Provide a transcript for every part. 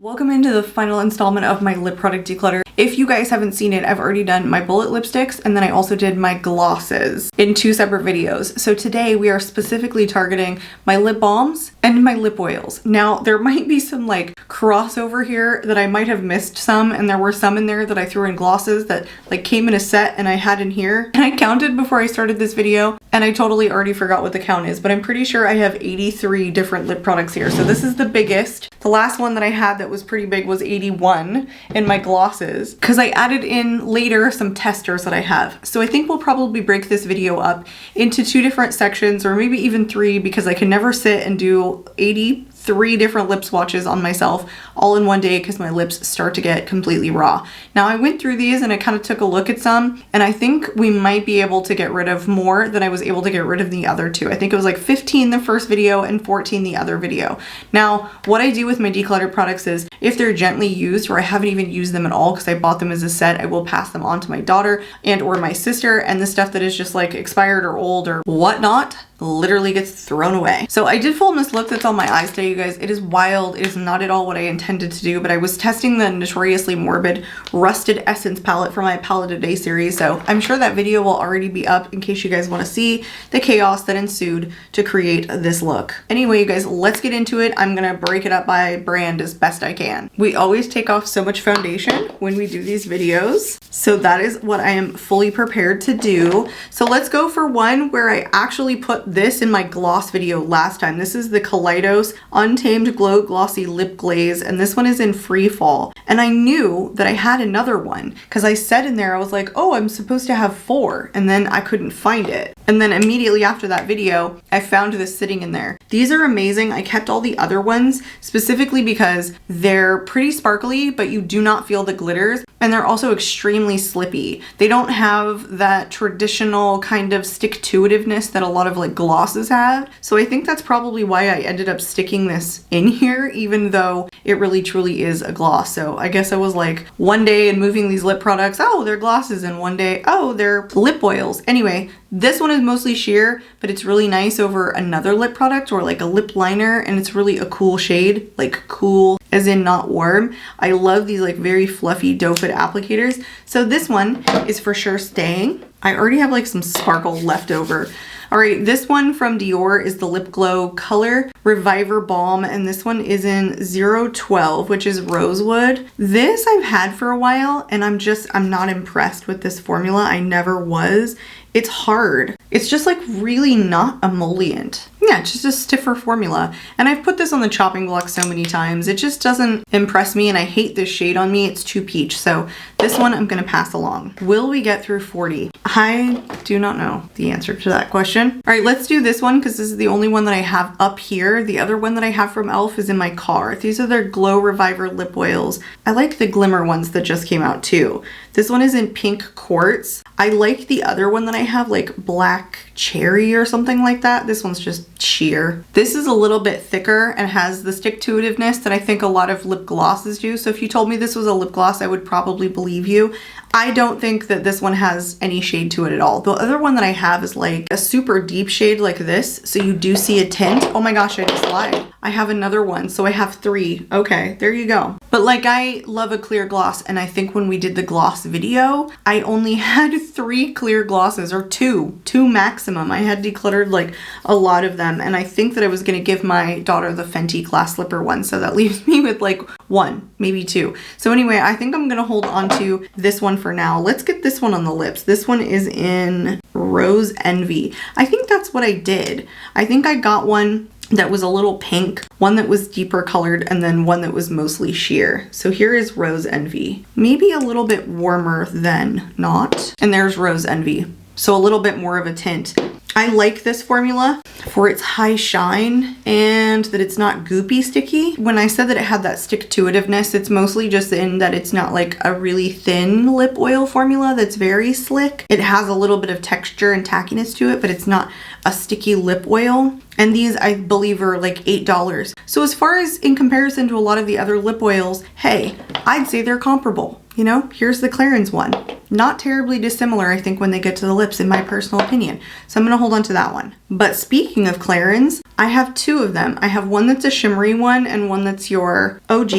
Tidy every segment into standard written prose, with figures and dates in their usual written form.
Welcome into the final installment of my lip product declutter. If you guys haven't seen it, I've already done my bullet lipsticks and then I also did my glosses in 2 separate videos. So today we are specifically targeting my lip balms and my lip oils. Now there might be some like crossover here that I might have missed some, and there were some in there that I threw in glosses that like came in a set and I had in here. And I counted before I started this video and I totally already forgot what the count is, but I'm pretty sure I have 83 different lip products here. So this is the biggest. The last one that I had that was pretty big was 81 in my glosses, because I added in later some testers that I have. So I think we'll probably break this video up into 2 different sections, or maybe even 3, because I can never sit and do 83 different lip swatches on myself all in one day because my lips start to get completely raw. Now I went through these and I kind of took a look at some, and I think we might be able to get rid of more than I was able to get rid of the other 2. I think it was like 15 the first video and 14 the other video. Now what I do with my declutter products is if they're gently used or I haven't even used them at all because I bought them as a set, I will pass them on to my daughter and or my sister, and the stuff that is just like expired or old or whatnot literally gets thrown away. So I did fullness look that's on my eyes today, you guys. It is wild. It is not at all what I intended to do, but I was testing the Notoriously Morbid Rusted Essence palette for my Palette of Day series, so I'm sure that video will already be up in case you guys want to see the chaos that ensued to create this look. Anyway, you guys, let's get into it. I'm gonna break it up by brand as best I can. We always take off so much foundation when we do these videos, so that is what I am fully prepared to do. So let's go for one where I actually put this in my gloss video last time. This is the Kaleidos Untamed Glow Glossy Lip Glaze, and this one is in Free Fall. And I knew that I had another one because I said in there, I was like, oh, I'm supposed to have 4, and then I couldn't find it. And then immediately after that video, I found this sitting in there. These are amazing. I kept all the other ones specifically because they're pretty sparkly, but you do not feel the glitters, and they're also extremely slippy. They don't have that traditional kind of stick-to-itiveness that a lot of like glosses have. So I think that's probably why I ended up sticking this in here, even though it really truly is a gloss. So I guess I was like one day and moving these lip products, oh, they're glosses, and one day, oh, they're lip oils. Anyway, this one is mostly sheer, but it's really nice over another lip product or like a lip liner, and it's really a cool shade, like cool as in not warm. I love these like very fluffy doe foot applicators. So this one is for sure staying. I already have like some sparkle left over. All right, this one from Dior is the Lip Glow Color Reviver Balm, and this one is in 012, which is Rosewood. This I've had for a while, and I'm not impressed with this formula. I never was. It's hard. It's just like really not emollient. Yeah, it's just a stiffer formula. And I've put this on the chopping block so many times. It just doesn't impress me, and I hate this shade on me. It's too peach. So this one I'm gonna pass along. Will we get through 40? I do not know the answer to that question. All right, let's do this one because this is the only one that I have up here. The other one that I have from e.l.f. is in my car. These are their Glow Reviver lip oils. I like the glimmer ones that just came out too. This one is in Pink Quartz. I like the other one that I have, like Black Cherry or something like that. This one's just sheer. This is a little bit thicker and has the stick-to-itiveness that I think a lot of lip glosses do. So if you told me this was a lip gloss, I would probably believe you. I don't think that this one has any shade to it at all. The other one that I have is like a super deep shade like this, so you do see a tint. Oh my gosh, I just lied. I have another one, so I have 3. Okay, there you go. But like, I love a clear gloss, and I think when we did the gloss video, I only had 3 clear glosses, or 2 maximum. I had decluttered like a lot of them, and I think that I was gonna give my daughter the Fenty Glass Slipper one, so that leaves me with like 1, maybe 2. So anyway, I think I'm gonna hold on to this one for now. Let's get this one on the lips. This one is in Rose Envy. I think that's what I did. I think I got one that was a little pink, one that was deeper colored, and then one that was mostly sheer. So here is Rose Envy. Maybe a little bit warmer than not. And there's Rose Envy. So a little bit more of a tint. I like this formula for its high shine and that it's not goopy sticky. When I said that it had that stick-to-itiveness, it's mostly just in that it's not like a really thin lip oil formula that's very slick. It has a little bit of texture and tackiness to it, but it's not a sticky lip oil. And these, I believe, are like $8. So as far as in comparison to a lot of the other lip oils, hey, I'd say they're comparable. You know, here's the Clarins one. not terribly dissimilar, I think, when they get to the lips, in my personal opinion. So I'm gonna hold on to that one. But speaking of Clarins, I have two of them. I have one that's a shimmery one and one that's your OG,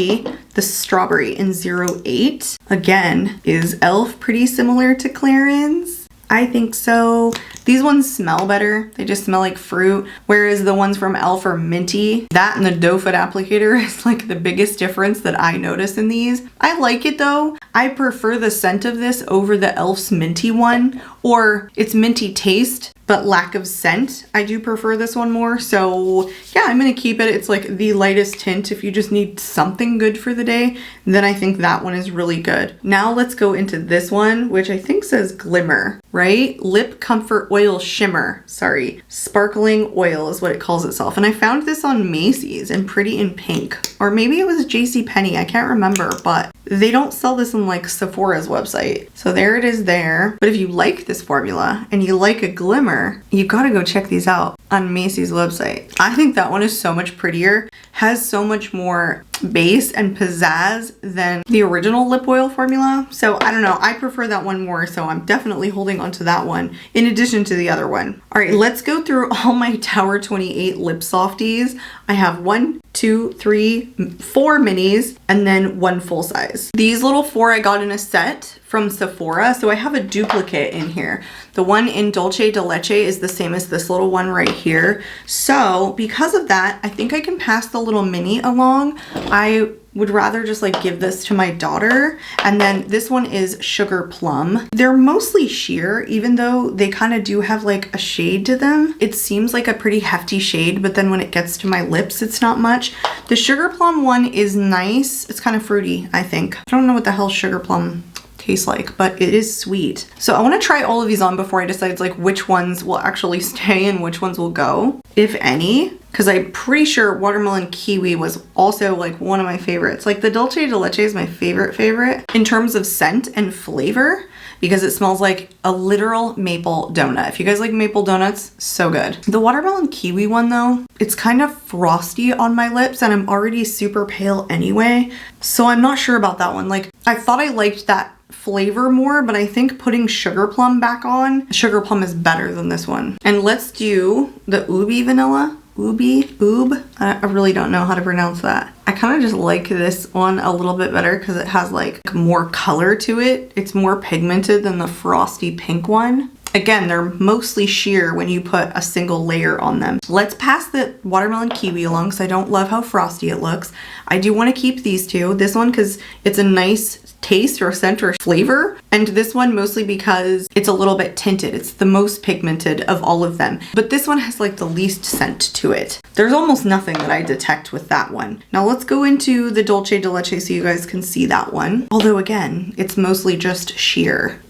the strawberry in 08. Again, is e.l.f. pretty similar to Clarins? I think so. These ones smell better. They just smell like fruit. Whereas the ones from e.l.f. are minty. That and the doe foot applicator is like the biggest difference that I notice in these. I like it though. I prefer the scent of this over the e.l.f.'s minty one, or its minty taste but lack of scent. I do prefer this one more. So yeah, I'm gonna keep it. It's like the lightest tint. If you just need something good for the day, then I think that one is really good. Now let's go into this one, which I think says Glimmer, right? Lip Comfort Oil Shimmer. Sorry, Sparkling Oil is what it calls itself. And I found this on Macy's in Pretty in Pink, or maybe it was JCPenney, I can't remember, but they don't sell this on like Sephora's website. So there it is there. But if you like this formula and you like a glimmer, you gotta go check these out on Macy's website. I think that one is so much prettier, has so much more base and pizzazz than the original lip oil formula. So I don't know, I prefer that one more, so I'm definitely holding on to that one in addition to the other one. All right, let's go through all my Tower 28 lip softies. I have 1, 2, 3, 4 minis and then one full size. These little 4 I got in a set from Sephora, so I have a duplicate in here. The one in Dolce de Leche is the same as this little one right here. So because of that, I think I can pass the little mini along. I would rather just like give this to my daughter. And then this one is Sugar Plum. They're mostly sheer, even though they kind of do have like a shade to them. It seems like a pretty hefty shade, but then when it gets to my lips, it's not much. The Sugar Plum one is nice. It's kind of fruity, I think. I don't know what the hell Sugar Plum tastes like, but it is sweet. So I want to try all of these on before I decide like which ones will actually stay and which ones will go, if any, because I'm pretty sure Watermelon Kiwi was also like one of my favorites. Like the Dolce de Leche is my favorite in terms of scent and flavor, because it smells like a literal maple donut. If you guys like maple donuts, so good. The Watermelon Kiwi one though, it's kind of frosty on my lips and I'm already super pale anyway, so I'm not sure about that one. Like I thought I liked that flavor more, but I think putting Sugar Plum back on, Sugar Plum is better than this one. And let's do the Ubi Vanilla. Oob. I really don't know how to pronounce that. I kind of just like this one a little bit better because it has like more color to it. It's more pigmented than the frosty pink one. Again, they're mostly sheer when you put a single layer on them. Let's pass the Watermelon Kiwi along because I don't love how frosty it looks. I do want to keep these two. This one because it's a nice taste or scent or flavor, and this one mostly because it's a little bit tinted. It's the most pigmented of all of them, but this one has like the least scent to it. There's almost nothing that I detect with that one. Now let's go into the Dolce de Leche so you guys can see that one. Although again, it's mostly just sheer.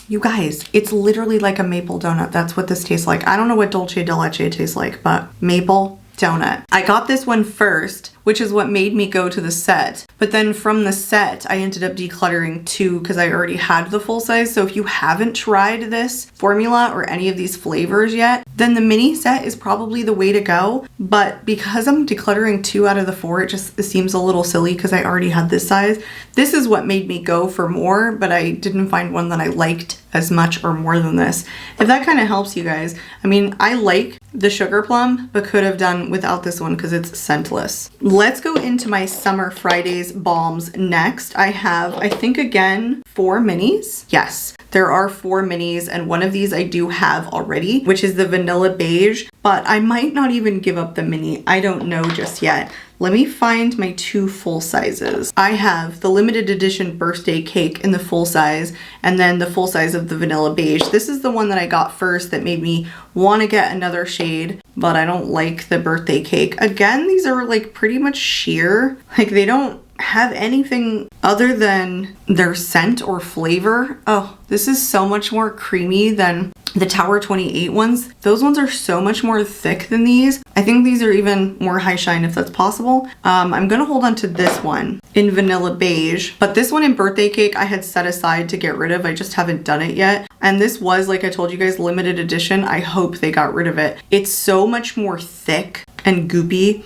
You guys, it's literally like a maple donut. That's what this tastes like. I don't know what Dolce de Leche tastes like, but maple donut. I got this one first, which is what made me go to the set. But then from the set, I ended up decluttering 2 because I already had the full size. So if you haven't tried this formula or any of these flavors yet, then the mini set is probably the way to go. But because I'm decluttering 2 out of the 4, it seems a little silly because I already had this size. This is what made me go for more, but I didn't find one that I liked as much or more than this. If that kind of helps you guys. I mean, I like the Sugar Plum, but could have done without this one because it's scentless. Let's go into my Summer Fridays balms next. I have, I think again, 4 minis. Yes, there are 4 minis, and one of these I do have already, which is the Vanilla Beige, but I might not even give up the mini. I don't know just yet. Let me find my 2 full sizes. I have the limited edition birthday cake in the full size, and then the full size of the Vanilla Beige. This is the one that I got first that made me want to get another shade, but I don't like the birthday cake. Again, these are like pretty much sheer. Like they don't have anything other than their scent or flavor. Oh, this is so much more creamy than the Tower 28 ones. Those ones are so much more thick than these. I think these are even more high shine if that's possible. I'm gonna hold on to this one. in Vanilla Beige, but this one in Birthday Cake I had set aside to get rid of. I just haven't done it yet. And this was, like I told you guys, limited edition. I hope they got rid of it. It's so much more thick and goopy.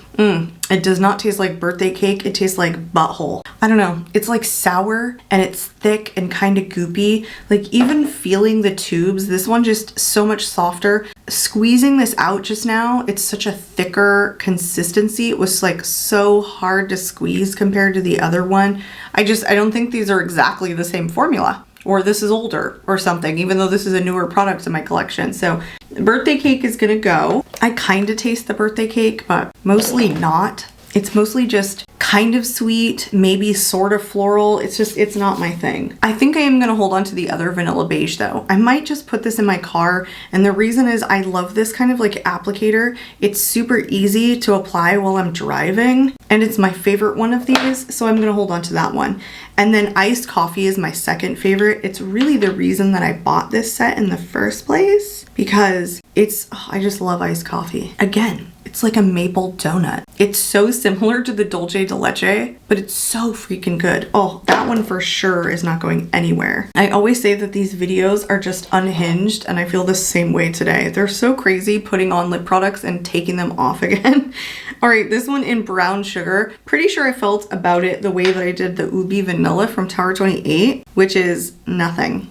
It does not taste like birthday cake. It tastes like butthole. I don't know. It's like sour and it's thick and kind of goopy. Like even feeling the tubes, this one just so much softer. Squeezing this out just now, it's such a thicker consistency. It was like so hard to squeeze compared to the other one. I don't think these are exactly the same formula. Or this is older or something, even though this is a newer product in my collection. So birthday cake is gonna go. I kind of taste the birthday cake, but mostly not. It's mostly just kind of sweet, maybe sort of floral. It's not my thing. I think I am gonna hold on to the other Vanilla Beige though. I might just put this in my car, and the reason is I love this kind of like applicator. It's super easy to apply while I'm driving, and it's my favorite one of these, so I'm gonna hold on to that one. And then iced coffee is my second favorite. It's really the reason that I bought this set in the first place, because I just love iced coffee. Again, it's like a maple donut. It's so similar to the Dulce de Leche, but it's so freaking good. Oh, that one for sure is not going anywhere. I always say that these videos are just unhinged, and I feel the same way today. They're so crazy putting on lip products and taking them off again. All right, this one in brown sugar. Pretty sure I felt about it the way that I did the Ubi Vanilla from Tower 28, which is nothing.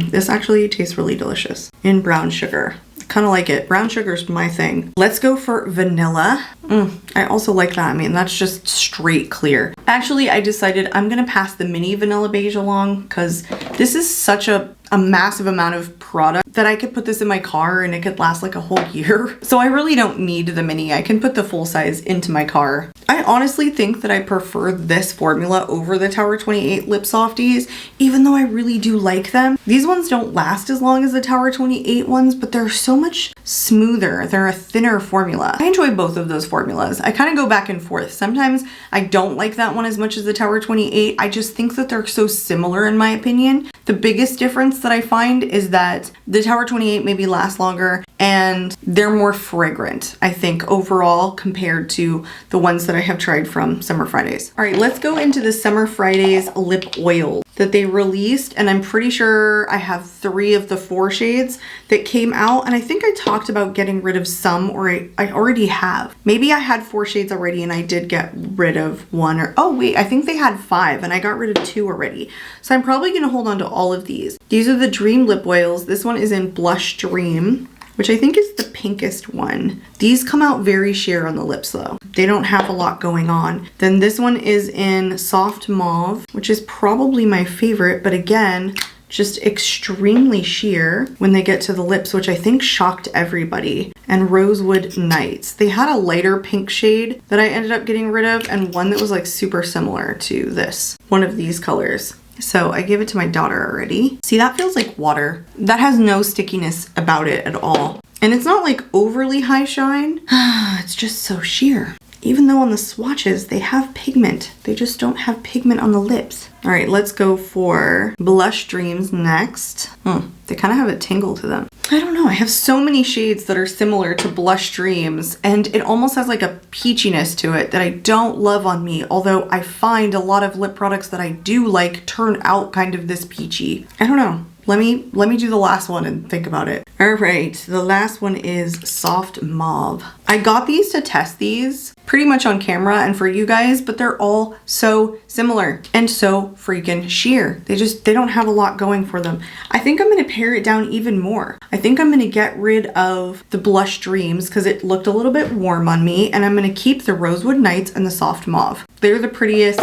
This actually tastes really delicious in brown sugar. Kind of like it. Brown sugar is my thing. Let's go for vanilla. I also like that. I mean, that's just straight clear. Actually, I decided I'm gonna pass the mini Vanilla Beige along because this is such a massive amount of product that I could put this in my car and it could last like a whole year. So I really don't need the mini. I can put the full size into my car. I honestly think that I prefer this formula over the Tower 28 lip softies, even though I really do like them. These ones don't last as long as the Tower 28 ones, but they're so much smoother. They're a thinner formula. I enjoy both of those formulas. I kind of go back and forth. Sometimes I don't like that one as much as the Tower 28. I just think that they're so similar in my opinion. The biggest difference that I find is that the Tower 28 maybe lasts longer and they're more fragrant, I think, overall compared to the ones that I have tried from Summer Fridays. All right, let's go into the Summer Fridays lip oil that they released, and I'm pretty sure I have 3 of the 4 shades that came out, and I think I talked about getting rid of some, or I already have. Maybe I had 4 shades already and I did get rid of 1, or oh wait, I think they had 5 and I got rid of 2 already. So I'm probably gonna hold on to all of these. These are the Dream lip oils. This one is in Blush Dream, which I think is the pinkest one. These come out very sheer on the lips though. They don't have a lot going on. Then this one is in Soft Mauve, which is probably my favorite, but again, just extremely sheer when they get to the lips, which I think shocked everybody. And Rosewood Nights. They had a lighter pink shade that I ended up getting rid of, and one that was like super similar to this, one of these colors. So I gave it to my daughter already. See, that feels like water. That has no stickiness about it at all. And it's not like overly high shine. It's just so sheer. Even though on the swatches, they have pigment. They just don't have pigment on the lips. All right, let's go for Blush Dreams next. They kind of have a tingle to them. I don't know, I have so many shades that are similar to Blush Dreams, and it almost has like a peachiness to it that I don't love on me, although I find a lot of lip products that I do like turn out kind of this peachy. I don't know. Let me do the last one and think about it. All right, the last one is Soft Mauve. I got these to test these pretty much on camera and for you guys, but they're all so similar and so freaking sheer. They don't have a lot going for them. I think I'm gonna pare it down even more. I think I'm gonna get rid of the Blush Dreams because it looked a little bit warm on me, and I'm gonna keep the Rosewood Nights and the Soft Mauve. They're the prettiest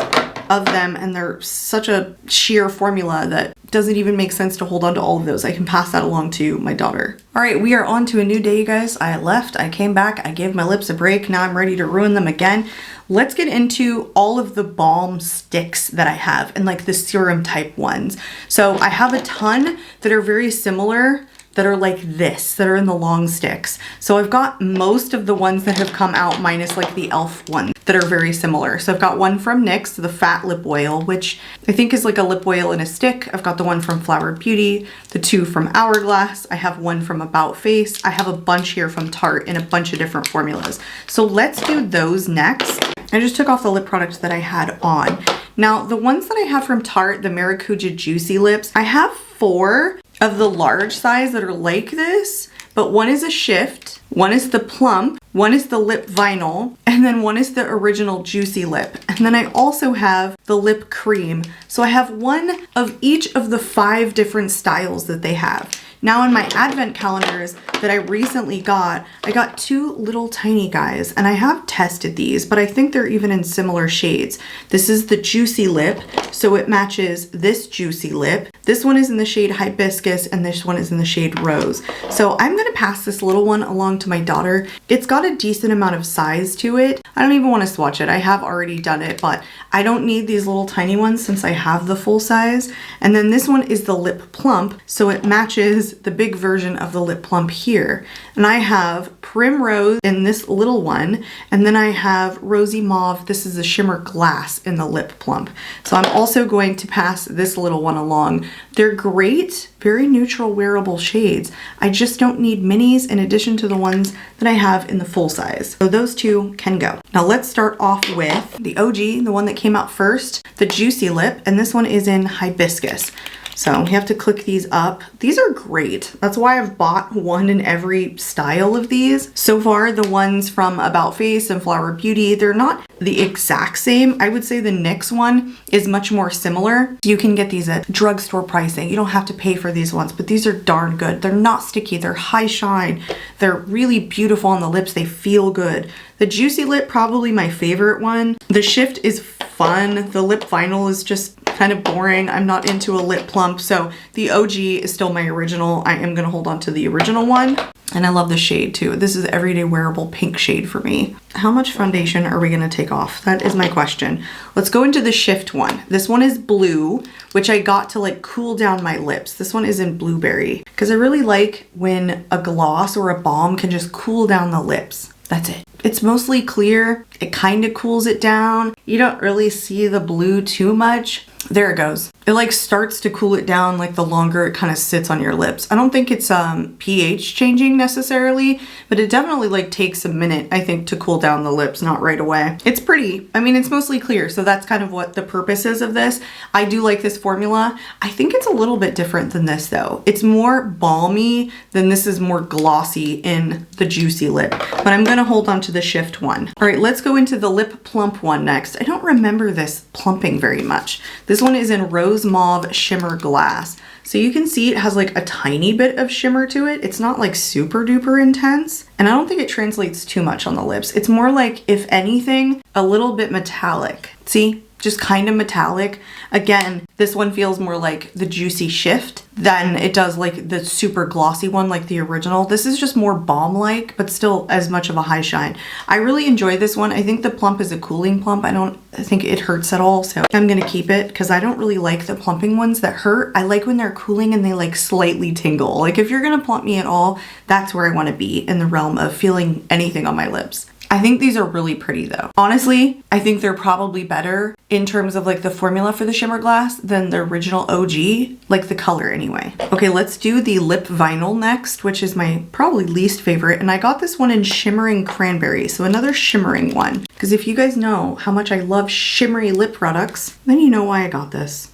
of them, and they're such a sheer formula that doesn't even make sense to hold on to all of those. I can pass that along to my daughter. All right, we are on to a new day, you guys. I left, I came back, I gave my lips a break. Now I'm ready to ruin them again. Let's get into all of the balm sticks that I have and like the serum type ones. So I have a ton that are very similar, that are like this, that are in the long sticks. So I've got most of the ones that have come out minus like the e.l.f. ones that are very similar. So I've got one from NYX, the Fat Lip Oil, which I think is like a lip oil in a stick. I've got the one from Flowered Beauty, the 2 from Hourglass. I have one from About Face. I have a bunch here from Tarte in a bunch of different formulas. So let's do those next. I just took off the lip product that I had on. Now, the ones that I have from Tarte, the Maracuja Juicy Lips, I have 4 of the large size that are like this, but one is a shift, one is the plump, one is the lip vinyl, and then one is the original juicy lip. And then I also have the lip cream. So I have one of each of the 5 different styles that they have. Now in my advent calendars that I recently got, I got 2 little tiny guys, and I have tested these, but I think they're even in similar shades. This is the juicy lip, so it matches this juicy lip. This one is in the shade hibiscus, and this one is in the shade rose. So I'm gonna pass this little one along to my daughter. It's got a decent amount of size to it. I don't even want to swatch it. I have already done it, but I don't need these little tiny ones since I have the full size. And then this one is the lip plump, so it matches the big version of the lip plump here. And I have primrose in this little one, and then I have rosy mauve. This is a shimmer glass in the lip plump. So I'm also going to pass this little one along. They're great, very neutral wearable shades. I just don't need minis in addition to the ones that I have in the full size. So those 2 can go. Now let's start off with the OG, the one that came out first, the juicy lip, and this one is in hibiscus. So we have to click these up. These are great. That's why I've bought one in every style of these. So far, the ones from About Face and Flower Beauty, they're not the exact same. I would say the NYX one is much more similar. You can get these at drugstore pricing. You don't have to pay for these ones, but these are darn good. They're not sticky, they're high shine. They're really beautiful on the lips, they feel good. The juicy lip, probably my favorite one. The shift is fun. The lip vinyl is just kind of boring. I'm not into a lip plump, so the OG is still my original. I am gonna hold on to the original one. And I love the shade too. This is everyday wearable pink shade for me. How much foundation are we gonna take off? That is my question. Let's go into the shift one. This one is blue, which I got to like cool down my lips. This one is in blueberry, because I really like when a gloss or a balm can just cool down the lips. That's it. It's mostly clear. It kind of cools it down. You don't really see the blue too much. There it goes. It like starts to cool it down like the longer it kind of sits on your lips. I don't think it's pH changing necessarily, but it definitely like takes a minute, I think, to cool down the lips, not right away. It's pretty. I mean, it's mostly clear, so that's kind of what the purpose is of this. I do like this formula. I think it's a little bit different than this though. It's more balmy than this is more glossy in the juicy lip, but I'm gonna hold on to the shift one. All right, let's go into the lip plump one next. I don't remember this plumping very much. This one is in rose mauve shimmer glass. So you can see it has like a tiny bit of shimmer to it. It's not like super duper intense. And I don't think it translates too much on the lips. It's more like, if anything, a little bit metallic. See? Just kind of metallic. Again, this one feels more like the juicy shift than it does like the super glossy one like the original. This is just more balm-like, but still as much of a high shine. I really enjoy this one. I think the plump is a cooling plump. I don't think it hurts at all, so I'm gonna keep it because I don't really like the plumping ones that hurt. I like when they're cooling and they like slightly tingle. Like if you're gonna plump me at all, that's where I wanna be in the realm of feeling anything on my lips. I think these are really pretty though. Honestly, I think they're probably better in terms of like the formula for the shimmer glass than the original OG, like the color anyway. Okay, let's do the lip vinyl next, which is my probably least favorite. And I got this one in shimmering cranberry, so another shimmering one. Because if you guys know how much I love shimmery lip products, then you know why I got this.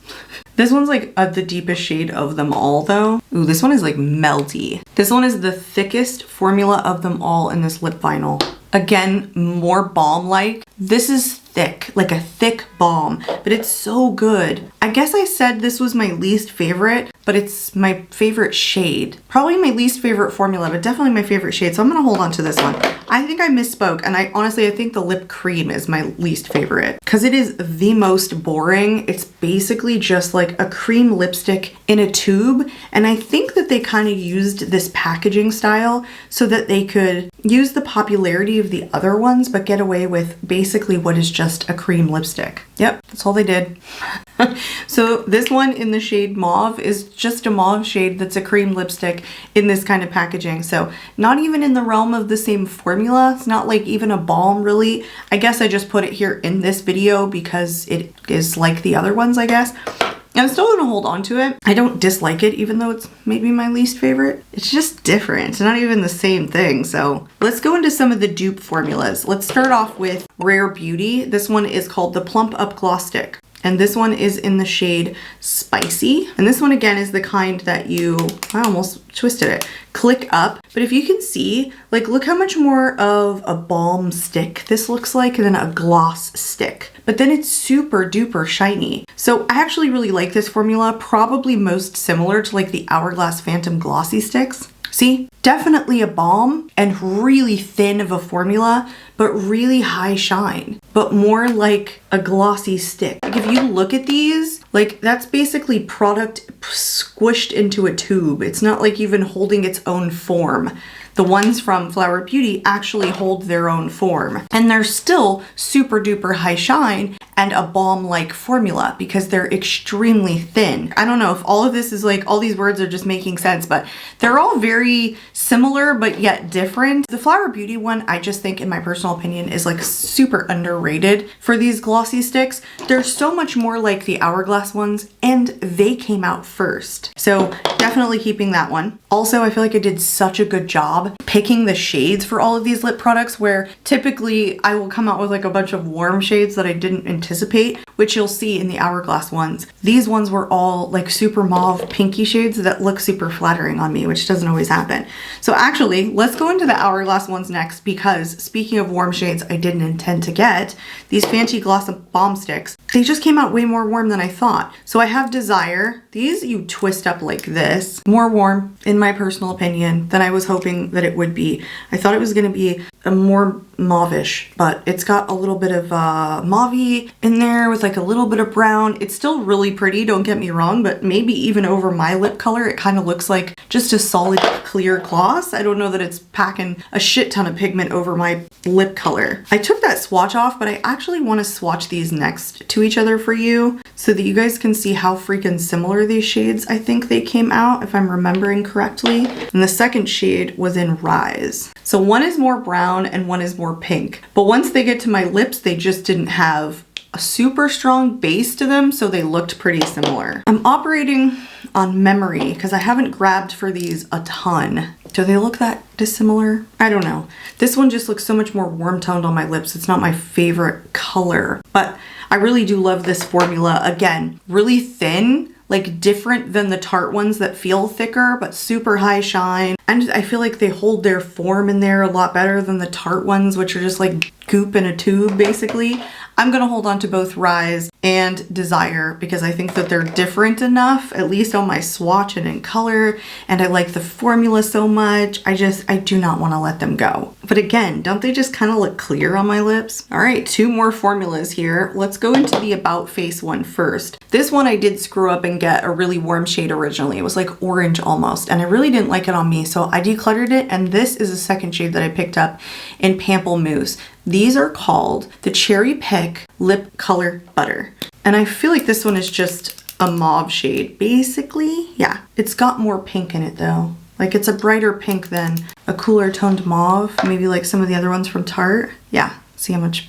This one's like the deepest shade of them all though. Ooh, this one is like melty. This one is the thickest formula of them all in this lip vinyl. Again, more balm-like. This is thick, like a thick balm, but it's so good. I guess I said this was my least favorite, but it's my favorite shade. Probably my least favorite formula, but definitely my favorite shade. So I'm gonna hold on to this one. I think I misspoke, and I think the lip cream is my least favorite because it is the most boring. It's basically just like a cream lipstick in a tube, and I think that they kind of used this packaging style so that they could use the popularity of the other ones but get away with basically what is just a cream lipstick. Yep, that's all they did. So this one in the shade mauve is just a mauve shade that's a cream lipstick in this kind of packaging. So not even in the realm of the same formula. It's not like even a balm really. I guess I just put it here in this video because it is like the other ones, I guess. I'm still gonna hold on to it. I don't dislike it, even though it's maybe my least favorite. It's just different. It's not even the same thing. So let's go into some of the dupe formulas. Let's start off with Rare Beauty. This one is called the Plump Up Gloss Stick. And this one is in the shade Spicy. And this one again is the kind that I almost twisted it, click up. But if you can see, like, look how much more of a balm stick this looks like than a gloss stick. But then it's super duper shiny. So I actually really like this formula, probably most similar to like the Hourglass Phantom Glossy Sticks. See, definitely a balm and really thin of a formula, but really high shine, but more like a glossy stick. Like if you look at these, like that's basically product squished into a tube. It's not like even holding its own form. The ones from Flower Beauty actually hold their own form, and they're still super duper high shine and a balm-like formula because they're extremely thin. I don't know if all of this is like, all these words are just making sense, but they're all very similar but yet different. The Flower Beauty one, I just think in my personal opinion is like super underrated for these glossy sticks. They're so much more like the Hourglass ones and they came out first. So definitely keeping that one. Also, I feel like I did such a good job picking the shades for all of these lip products, where typically I will come out with like a bunch of warm shades that I didn't anticipate, which you'll see in the Hourglass ones. These ones were all like super mauve pinky shades that look super flattering on me, which doesn't always happen. So actually, let's go into the Hourglass ones next, because speaking of warm shades I didn't intend to get, these Fenty Gloss Balm Sticks, they just came out way more warm than I thought. So I have Desire. These you twist up like this. More warm, in my personal opinion, than I was hoping that it would be. I thought it was going to be a more mauvish, but it's got a little bit of mauve in there with like a little bit of brown. It's still really pretty, don't get me wrong, but maybe even over my lip color it kind of looks like just a solid clear gloss. I don't know that it's packing a shit ton of pigment over my lip color. I took that swatch off, but I actually want to swatch these next to each other for you so that you guys can see how freaking similar these shades I think they came out, if I'm remembering correctly. And the second shade was in Rise. So one is more brown and one is more pink. But once they get to my lips, they just didn't have a super strong base to them, so they looked pretty similar. I'm operating on memory because I haven't grabbed for these a ton. Do they look that dissimilar? I don't know. This one just looks so much more warm toned on my lips. It's not my favorite color, but I really do love this formula. Again, really thin, like different than the Tarte ones that feel thicker, but super high shine. And I feel like they hold their form in there a lot better than the Tarte ones, which are just like goop in a tube, basically. I'm gonna hold on to both Rise and Desire because I think that they're different enough, at least on my swatch and in color, and I like the formula so much. I do not want to let them go. But again, don't they just kind of look clear on my lips? All right, two more formulas here. Let's go into the About Face one first. This one I did screw up and get a really warm shade originally. It was like orange almost, and I really didn't like it on me, so I decluttered it, and this is a second shade that I picked up in Pamplemousse. These are called the Cherry Pick Lip Color Butter. And I feel like this one is just a mauve shade, basically. Yeah, it's got more pink in it though. Like it's a brighter pink than a cooler toned mauve, maybe like some of the other ones from Tarte. Yeah, see how much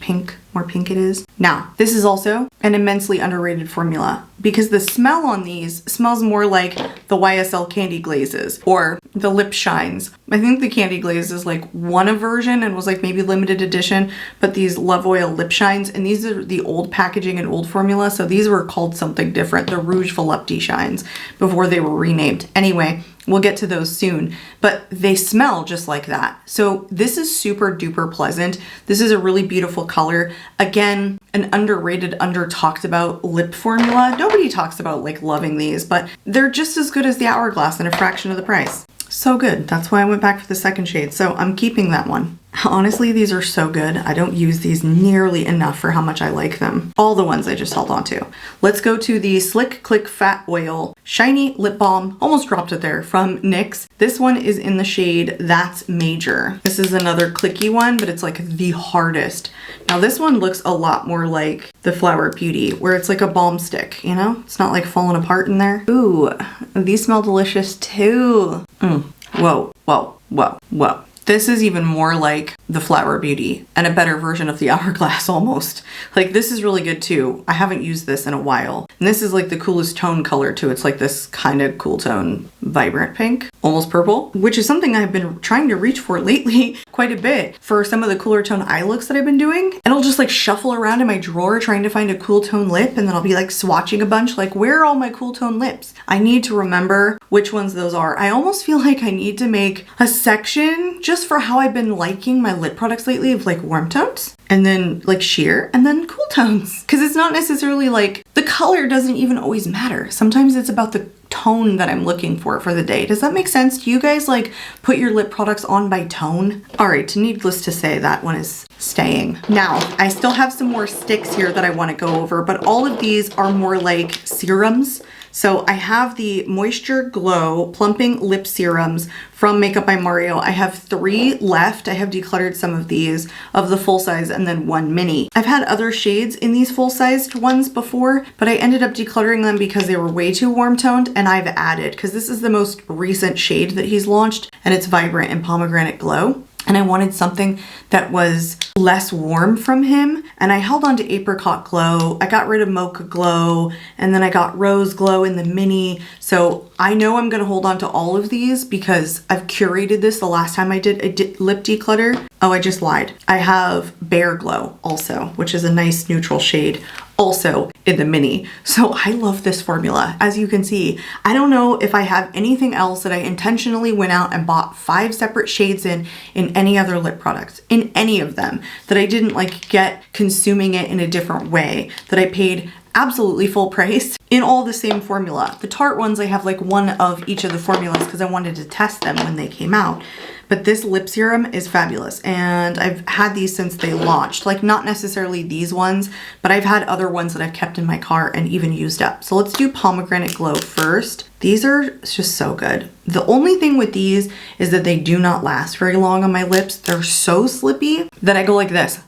more pink it is? Now, this is also an immensely underrated formula because the smell on these smells more like the YSL Candy Glazes or the Lip Shines. I think the Candy Glaze is like one version and was like maybe limited edition, but these Love Oil Lip Shines, and these are the old packaging and old formula, so these were called something different, the Rouge Volupté Shines, before they were renamed. Anyway, we'll get to those soon, but they smell just like that. So this is super duper pleasant. This is a really beautiful color. Again, an underrated, under talked about lip formula. Nobody talks about like loving these, but they're just as good as the Hourglass and a fraction of the price. So good. That's why I went back for the second shade. So I'm keeping that one. Honestly, these are so good. I don't use these nearly enough for how much I like them. All the ones I just held on to. Let's go to the Slick Click Fat Oil Shiny Lip Balm. Almost dropped it there, from NYX. This one is in the shade That's Major. This is another clicky one, but it's like the hardest. Now this one looks a lot more like the Flower Beauty, where it's like a balm stick, you know? It's not like falling apart in there. Ooh, these smell delicious too. Whoa, whoa, whoa, whoa. This is even more like the Flower Beauty and a better version of the Hourglass almost. Like this is really good too. I haven't used this in a while. And this is like the coolest tone color too. It's like this kind of cool tone, vibrant pink, almost purple, which is something I've been trying to reach for lately quite a bit for some of the cooler tone eye looks that I've been doing. And I'll just like shuffle around in my drawer trying to find a cool tone lip, and then I'll be like swatching a bunch, like where are all my cool tone lips? I need to remember which ones those are. I almost feel like I need to make a section just for how I've been liking my lip products lately of like warm tones and then like sheer and then cool tones. Because it's not necessarily like the color doesn't even always matter. Sometimes it's about the tone that I'm looking for the day. Does that make sense? Do you guys like put your lip products on by tone? All right, needless to say, that one is staying. Now, I still have some more sticks here that I want to go over, but all of these are more like serums. So I have the Moisture Glow Plumping Lip Serums from Makeup by Mario. I have 3 left. I have decluttered some of these of the full size and then 1 mini. I've had other shades in these full-sized ones before, but I ended up decluttering them because they were way too warm toned, and I've added, because this is the most recent shade that he's launched and it's Vibrant and Pomegranate Glow. And I wanted something that was less warm from him. And I held on to Apricot Glow. I got rid of Mocha Glow. And then I got Rose Glow in the mini. So I know I'm going to hold on to all of these because I've curated this the last time I did a lip declutter. Oh, I just lied. I have Bare Glow also, which is a nice neutral shade, also in the mini. So I love this formula. As you can see, I don't know if I have anything else that I intentionally went out and bought 5 separate shades in any other lip products, in any of them, that I didn't like get consuming it in a different way, that I paid absolutely full price in all the same formula. The Tarte ones, I have like one of each of the formulas because I wanted to test them when they came out. But this lip serum is fabulous, and I've had these since they launched. Like not necessarily these ones, but I've had other ones that I've kept in my car and even used up. So let's do Pomegranate Glow first. These are just so good. The only thing with these is that they do not last very long on my lips. They're so slippy that I go like this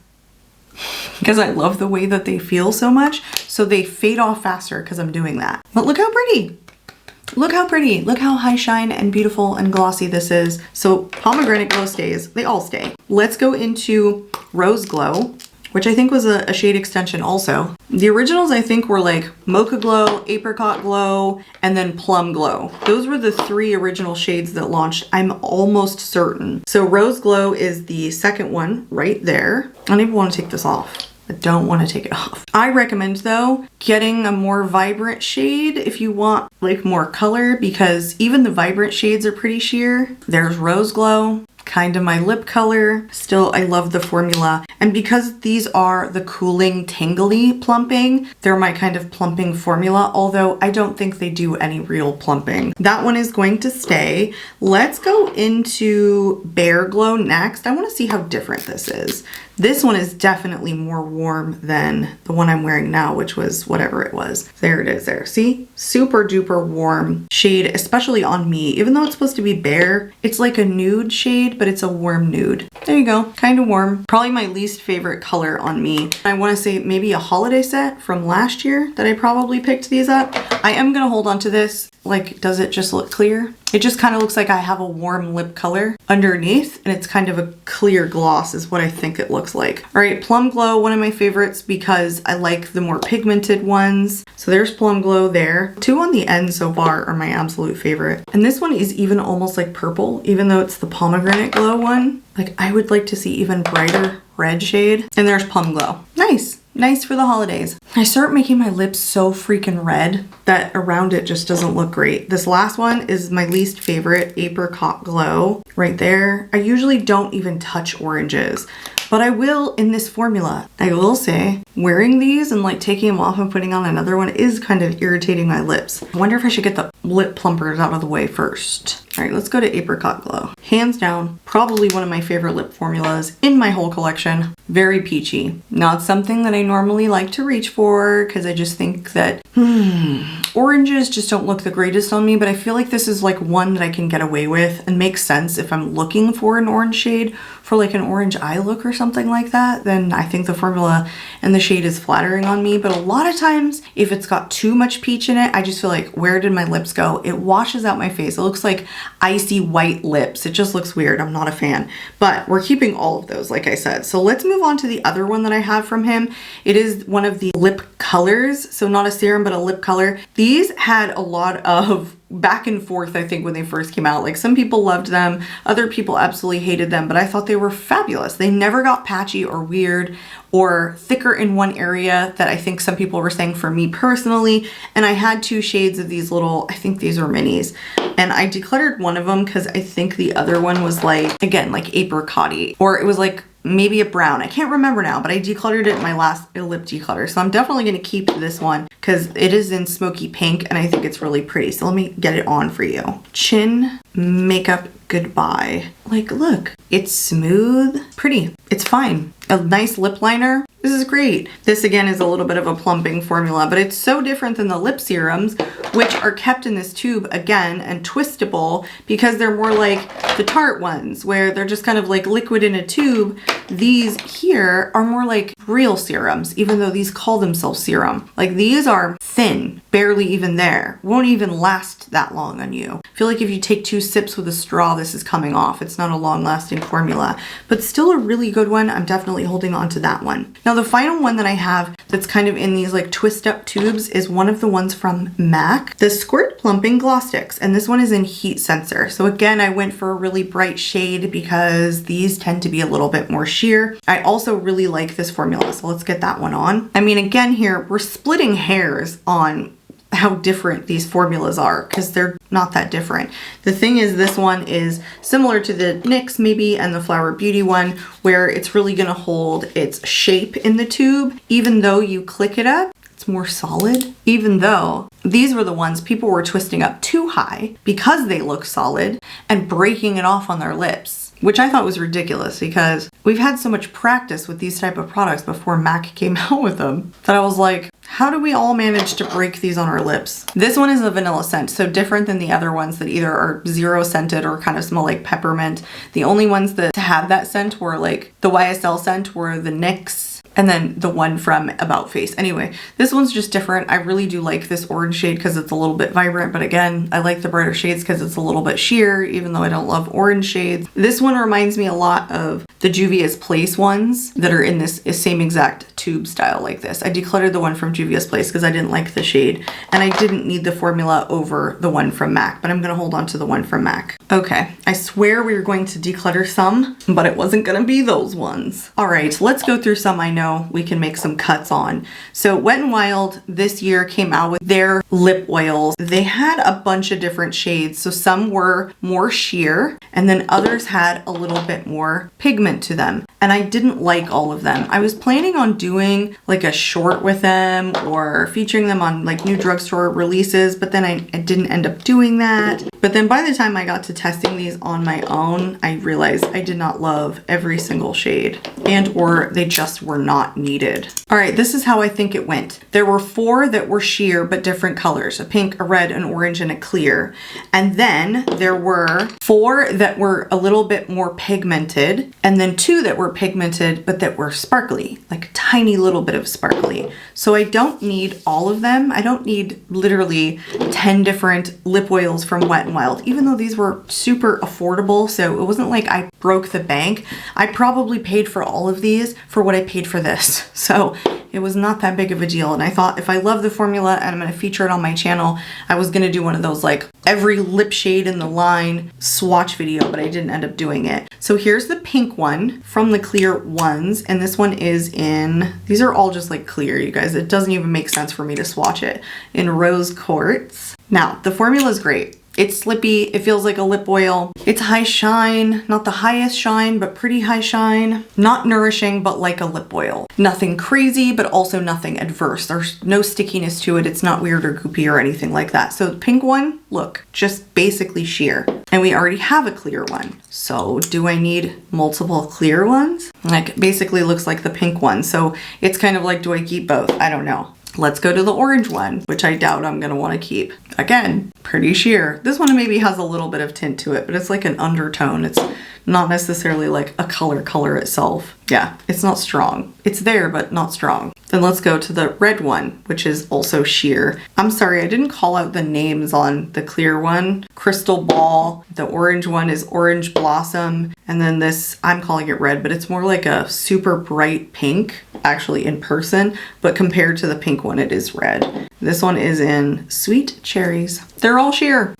because I love the way that they feel so much. So they fade off faster because I'm doing that. But look how pretty. Look how pretty. Look how high shine and beautiful and glossy this is. So Pomegranate Glow stays. They all stay. Let's go into Rose Glow, which I think was a shade extension also. The originals I think were like Mocha Glow, Apricot Glow, and then Plum Glow. Those were the 3 original shades that launched, I'm almost certain. So Rose Glow is the second one right there. I don't even want to take this off. I don't want to take it off. I recommend though getting a more vibrant shade if you want like more color, because even the vibrant shades are pretty sheer. There's Rose Glow, kind of my lip color. Still, I love the formula. And because these are the cooling, tingly plumping, they're my kind of plumping formula, although I don't think they do any real plumping. That one is going to stay. Let's go into Bare Glow next. I want to see how different this is. This one is definitely more warm than the one I'm wearing now, which was whatever it was. There it is there. See? Super duper warm shade, especially on me. Even though it's supposed to be bare, it's like a nude shade, but it's a warm nude. There you go. Kind of warm. Probably my least favorite color on me. I want to say maybe a holiday set from last year that I probably picked these up. I am going to hold on to this. Like, does it just look clear? It just kind of looks like I have a warm lip color underneath, and it's kind of a clear gloss is what I think it looks like. All right, Plum Glow, one of my favorites because I like the more pigmented ones. So there's Plum Glow there. 2 on the end so far are my absolute favorite. And this one is even almost like purple, even though it's the Pomegranate Glow one. Like, I would like to see even brighter red shade. And there's Plum Glow. Nice. Nice for the holidays. I start making my lips so freaking red that around it just doesn't look great. This last one is my least favorite, Apricot Glow, right there. I usually don't even touch oranges, but I will in this formula. I will say, wearing these and like taking them off and putting on another one is kind of irritating my lips. I wonder if I should get the lip plumpers out of the way first. All right, let's go to Apricot Glow. Hands down, probably one of my favorite lip formulas in my whole collection. Very peachy. Not something that I normally like to reach for because I just think that, oranges just don't look the greatest on me, but I feel like this is like one that I can get away with and makes sense if I'm looking for an orange shade for like an orange eye look or something like that, then I think the formula and the shade is flattering on me. But a lot of times, if it's got too much peach in it, I just feel like, where did my lips go? It washes out my face. It looks like icy white lips. It just looks weird. I'm not a fan. But we're keeping all of those, like I said. So let's move on to the other one that I have from him. It is one of the lip colors. So not a serum, but a lip color. These had a lot of back and forth, I think, when they first came out. Like, some people loved them, other people absolutely hated them, but I thought they were fabulous. They never got patchy or weird or thicker in one area that I think some people were saying for me personally. And I had 2 shades of these little, I think these are minis, and I decluttered one of them because I think the other one was like, again, like apricot-y, or it was like maybe a brown. I can't remember now, but I decluttered it in my last lip declutter. So I'm definitely going to keep this one because it is in smoky pink and I think it's really pretty. So let me get it on for you. Chin Makeup Goodbye. Like, look, it's smooth, pretty. It's fine. A nice lip liner. This is great. This again is a little bit of a plumping formula, but it's so different than the lip serums, which are kept in this tube again and twistable because they're more like the Tarte ones where they're just kind of like liquid in a tube. These here are more like real serums, even though these call themselves serum. Like, these are thin, barely even there. Won't even last that long on you. I feel like if you take 2 sips with a straw, this is coming off. It's not a long-lasting formula, but still a really good one. I'm definitely holding on to that one. Now, the final one that I have that's kind of in these like twist-up tubes is one of the ones from MAC, the Squirt Plumping Gloss Sticks, and this one is in Heat Sensor. So again, I went for a really bright shade because these tend to be a little bit more sheer. I also really like this formula, so let's get that one on. I mean, again here, we're splitting hairs on how different these formulas are because they're not that different. The thing is, this one is similar to the NYX maybe and the Flower Beauty one, where it's really going to hold its shape in the tube. Even though you click it up, it's more solid. Even though these were the ones people were twisting up too high because they look solid and breaking it off on their lips, which I thought was ridiculous because we've had so much practice with these type of products before MAC came out with them that I was like, how do we all manage to break these on our lips? This one is a vanilla scent, so different than the other ones that either are 0 scented or kind of smell like peppermint. The only ones that have that scent were like the YSL scent were the NYX and then the one from About Face. Anyway, this one's just different. I really do like this orange shade because it's a little bit vibrant, but again, I like the brighter shades because it's a little bit sheer, even though I don't love orange shades. This one reminds me a lot of the Juvia's Place ones that are in this same exact tube style like this. I decluttered the one from Juvia's Place because I didn't like the shade and I didn't need the formula over the one from MAC, but I'm gonna hold on to the one from MAC. Okay, I swear we were going to declutter some, but it wasn't gonna be those ones. All right, let's go through some I know we can make some cuts on. So Wet n Wild this year came out with their lip oils. They had a bunch of different shades. So some were more sheer and then others had a little bit more pigment to them. And I didn't like all of them. I was planning on doing like a short with them or featuring them on like new drugstore releases, but then I didn't end up doing that. But then by the time I got to testing these on my own, I realized I did not love every single shade and or they just were not needed. All right, this is how I think it went. There were 4 that were sheer but different colors, a pink, a red, an orange, and a clear. And then there were 4 that were a little bit more pigmented and then 2 that were pigmented but that were sparkly, like a tiny little bit of sparkly. So I don't need all of them. I don't need literally 10 different lip oils from Wet n Wild, even though these were super affordable. So it wasn't like I broke the bank. I probably paid for all of these for what I paid for this. So it was not that big of a deal. And I thought if I love the formula and I'm going to feature it on my channel, I was going to do one of those like every lip shade in the line swatch video, but I didn't end up doing it. So here's the pink one from the clear ones. And this one is in, these are all just like clear, you guys. It doesn't even make sense for me to swatch it, in Rose Quartz. Now, the formula is great. It's slippy, it feels like a lip oil. It's high shine, not the highest shine, but pretty high shine. Not nourishing, but like a lip oil. Nothing crazy, but also nothing adverse. There's no stickiness to it. It's not weird or goopy or anything like that. So the pink one, look, just basically sheer. And we already have a clear one. So do I need multiple clear ones? Like basically looks like the pink one. So it's kind of like, do I keep both? I don't know. Let's go to the orange one, which I doubt I'm gonna wanna keep. Again, pretty sheer. This one maybe has a little bit of tint to it, but it's like an undertone. It's not necessarily like a color itself. Yeah, it's not strong. It's there, but not strong. Then let's go to the red one, which is also sheer. I'm sorry, I didn't call out the names on the clear one. Crystal Ball. The orange one is Orange Blossom. And then this, I'm calling it red, but it's more like a super bright pink, actually in person, but compared to the pink one, it is red. This one is in Sweet Cherries. They're all sheer.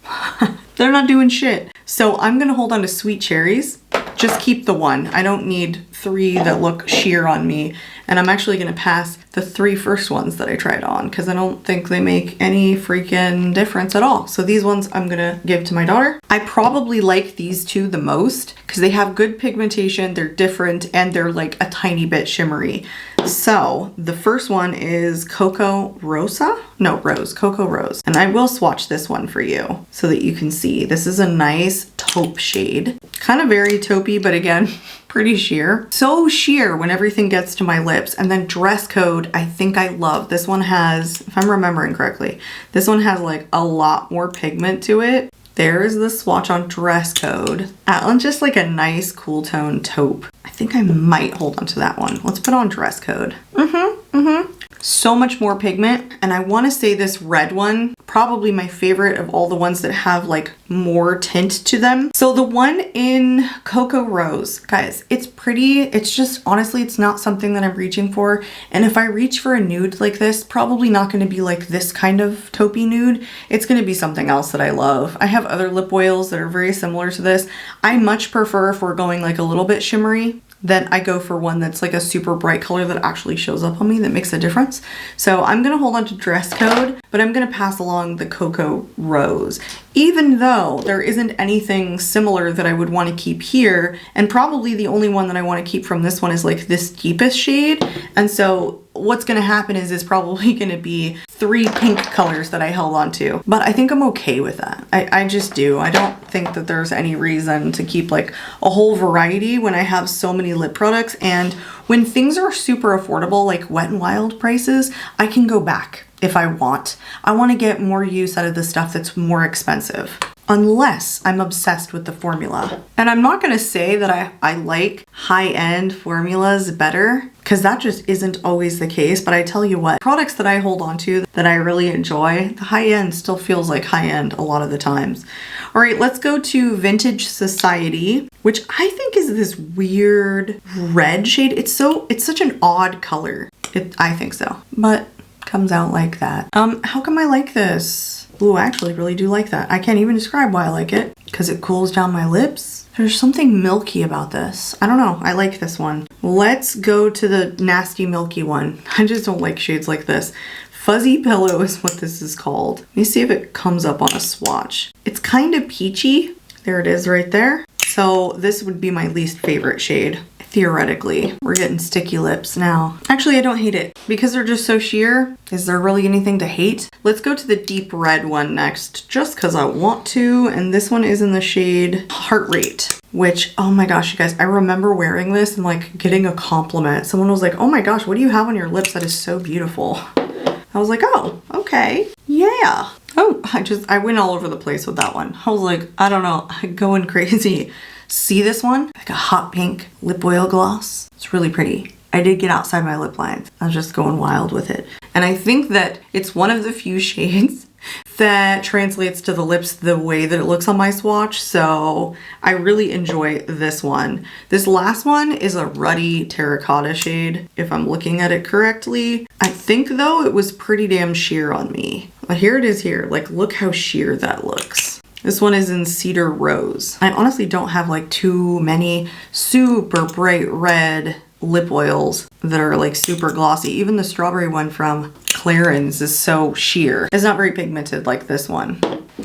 They're not doing shit. So I'm gonna hold on to Sweet Cherries. Just keep the one. I don't need 3 that look sheer on me. And I'm actually gonna pass the 3 first ones that I tried on because I don't think they make any freaking difference at all. So these ones I'm gonna give to my daughter. I probably like these 2 the most because they have good pigmentation, they're different, and they're like a tiny bit shimmery. So the first one is Cocoa Rosa? No, Rose, Cocoa Rose. And I will swatch this one for you so that you can see. This is a nice taupe shade. Kind of very taupey, but again, pretty sheer. So sheer when everything gets to my lips. And then Dress Code, I think I love. This one has, if I'm remembering correctly, this one has like a lot more pigment to it. There's the swatch on Dress Code. That one's just like a nice cool tone taupe. I think I might hold on to that one. Let's put on Dress Code. So much more pigment. And I want to say this red one, probably my favorite of all the ones that have like more tint to them. So the one in Cocoa Rose, guys, it's pretty. It's just, honestly, it's not something that I'm reaching for. And if I reach for a nude like this, probably not going to be like this kind of taupey nude. It's going to be something else that I love. I have other lip oils that are very similar to this. I much prefer if we're going like a little bit shimmery, then I go for one that's like a super bright color that actually shows up on me that makes a difference. So I'm gonna hold on to Dress Code, but I'm gonna pass along the Cocoa Rose. Even though there isn't anything similar that I would want to keep here, and probably the only one that I want to keep from this one is like this deepest shade. And so what's gonna happen is probably gonna be 3 pink colors that I held on to. But I think I'm okay with that. I just do. I don't think that there's any reason to keep like a whole variety when I have so many lip products. And when things are super affordable, like Wet n Wild prices, I can go back if I want. I want to get more use out of the stuff that's more expensive. Unless I'm obsessed with the formula. And I'm not gonna say that I like high-end formulas better, because that just isn't always the case. But I tell you what, products that I hold on to that I really enjoy, the high-end still feels like high-end a lot of the times. All right, let's go to Vintage Society, which I think is this weird red shade. It's such an odd color. I think so, but comes out like that. How come I like this? Ooh, I actually really do like that. I can't even describe why I like it, because it cools down my lips. There's something milky about this. I don't know, I like this one. Let's go to the nasty milky one. I just don't like shades like this. Fuzzy Pillow is what this is called. Let me see if it comes up on a swatch. It's kind of peachy. There it is right there. So this would be my least favorite shade. Theoretically, we're getting sticky lips now. Actually, I don't hate it because they're just so sheer. Is there really anything to hate? Let's go to the deep red one next, just because I want to. And this one is in the shade Heart Rate, which, oh my gosh, you guys, I remember wearing this and like getting a compliment. Someone was like, oh my gosh, what do you have on your lips that is so beautiful? I was like, oh, okay, yeah. Oh, I went all over the place with that one. I was like, I don't know, going crazy. See this one? Like a hot pink lip oil gloss. It's really pretty. I did get outside my lip lines. I was just going wild with it. And I think that it's one of the few shades that translates to the lips the way that it looks on my swatch. So I really enjoy this one. This last one is a ruddy terracotta shade, if I'm looking at it correctly. I think though it was pretty damn sheer on me. But here it is here. Like, look how sheer that looks. This one is in Cedar Rose. I honestly don't have like too many super bright red lip oils that are like super glossy. Even the strawberry one from Clarins is so sheer. It's not very pigmented like this one.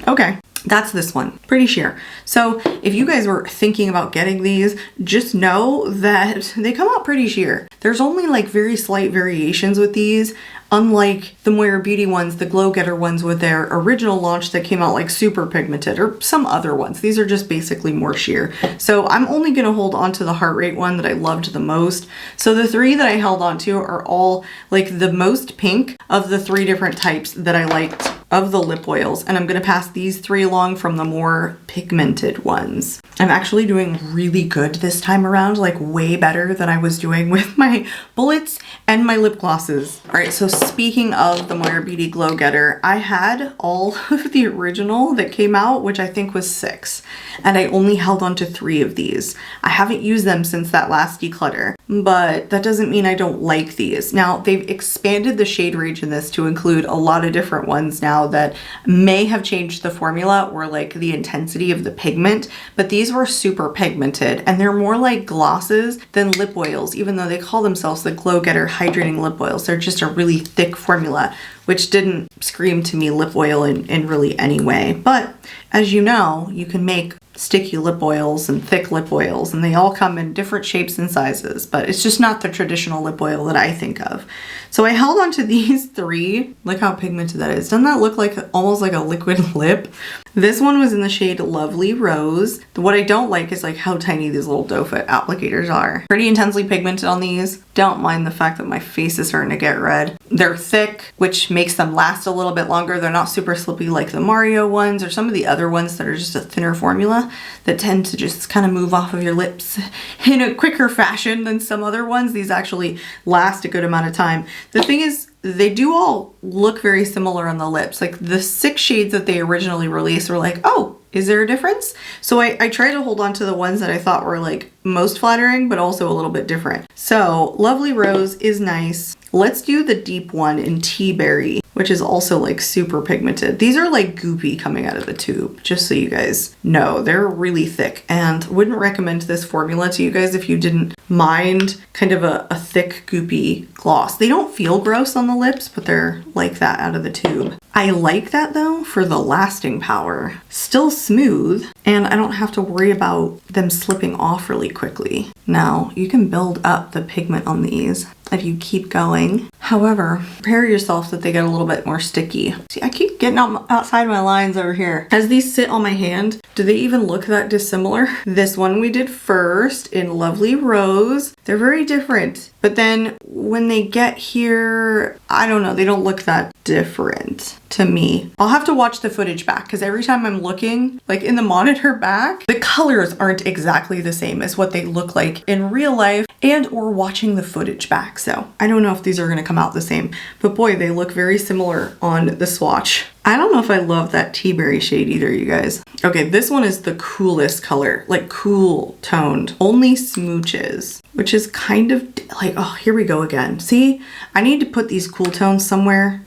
Okay, that's this one. Pretty sheer. So if you guys were thinking about getting these, just know that they come out pretty sheer. There's only like very slight variations with these. Unlike the Moira Beauty ones, the Glow Getter ones with their original launch that came out like super pigmented, or some other ones. These are just basically more sheer. So I'm only gonna hold on to the Heart Rate one that I loved the most. So the 3 that I held on to are all like the most pink of the 3 different types that I liked of the lip oils, and I'm gonna pass these 3 along from the more pigmented ones. I'm actually doing really good this time around, like way better than I was doing with my bullets and my lip glosses. All right, so speaking of the Moira Beauty Glow Getter, I had all of the original that came out, which I think was 6, and I only held on to 3 of these. I haven't used them since that last declutter, but that doesn't mean I don't like these. Now, they've expanded the shade range in this to include a lot of different ones now that may have changed the formula or like the intensity of the pigment, but these were super pigmented and they're more like glosses than lip oils, even though they call themselves the Glow Getter Hydrating Lip Oils. They're just a really thick formula, which didn't scream to me lip oil in really any way. But as you know, you can make sticky lip oils and thick lip oils, and they all come in different shapes and sizes, but it's just not the traditional lip oil that I think of. So I held on to these 3. Look how pigmented that is. Doesn't that look like almost like a liquid lip? This one was in the shade Lovely Rose. What I don't like is like how tiny these little doe foot applicators are. Pretty intensely pigmented on these. Don't mind the fact that my face is starting to get red. They're thick, which makes them last a little bit longer. They're not super slippy like the Mario ones or some of the other ones that are just a thinner formula that tend to just kind of move off of your lips in a quicker fashion than some other ones. These actually last a good amount of time. The thing is, they do all look very similar on the lips. Like the 6 shades that they originally released were like, oh, is there a difference? So I try to hold on to the ones that I thought were like most flattering, but also a little bit different. So Lovely Rose is nice. Let's do the deep one in Tea Berry, which is also like super pigmented. These are like goopy coming out of the tube, just so you guys know. They're really thick and wouldn't recommend this formula to you guys if you didn't mind kind of a thick goopy gloss. They don't feel gross on the lips, but they're like that out of the tube. I like that though for the lasting power. Still smooth, and I don't have to worry about them slipping off really quickly. Now, you can build up the pigment on these if you keep going. However, prepare yourself that they get a little bit more sticky. See, I keep getting outside my lines over here. As these sit on my hand, do they even look that dissimilar? This one we did first in Lovely Rose. They're very different. But then when they get here, I don't know, they don't look that different to me. I'll have to watch the footage back because every time I'm looking, like in the monitor back, the colors aren't exactly the same as what they look like in real life and or watching the footage back. So I don't know if these are gonna come out the same, but boy, they look very similar on the swatch. I don't know if I love that Tea Berry shade either, you guys. Okay, this one is the coolest color, like cool toned, Only Smooches, which is kind of like, oh, here we go again. See, I need to put these cool tones somewhere.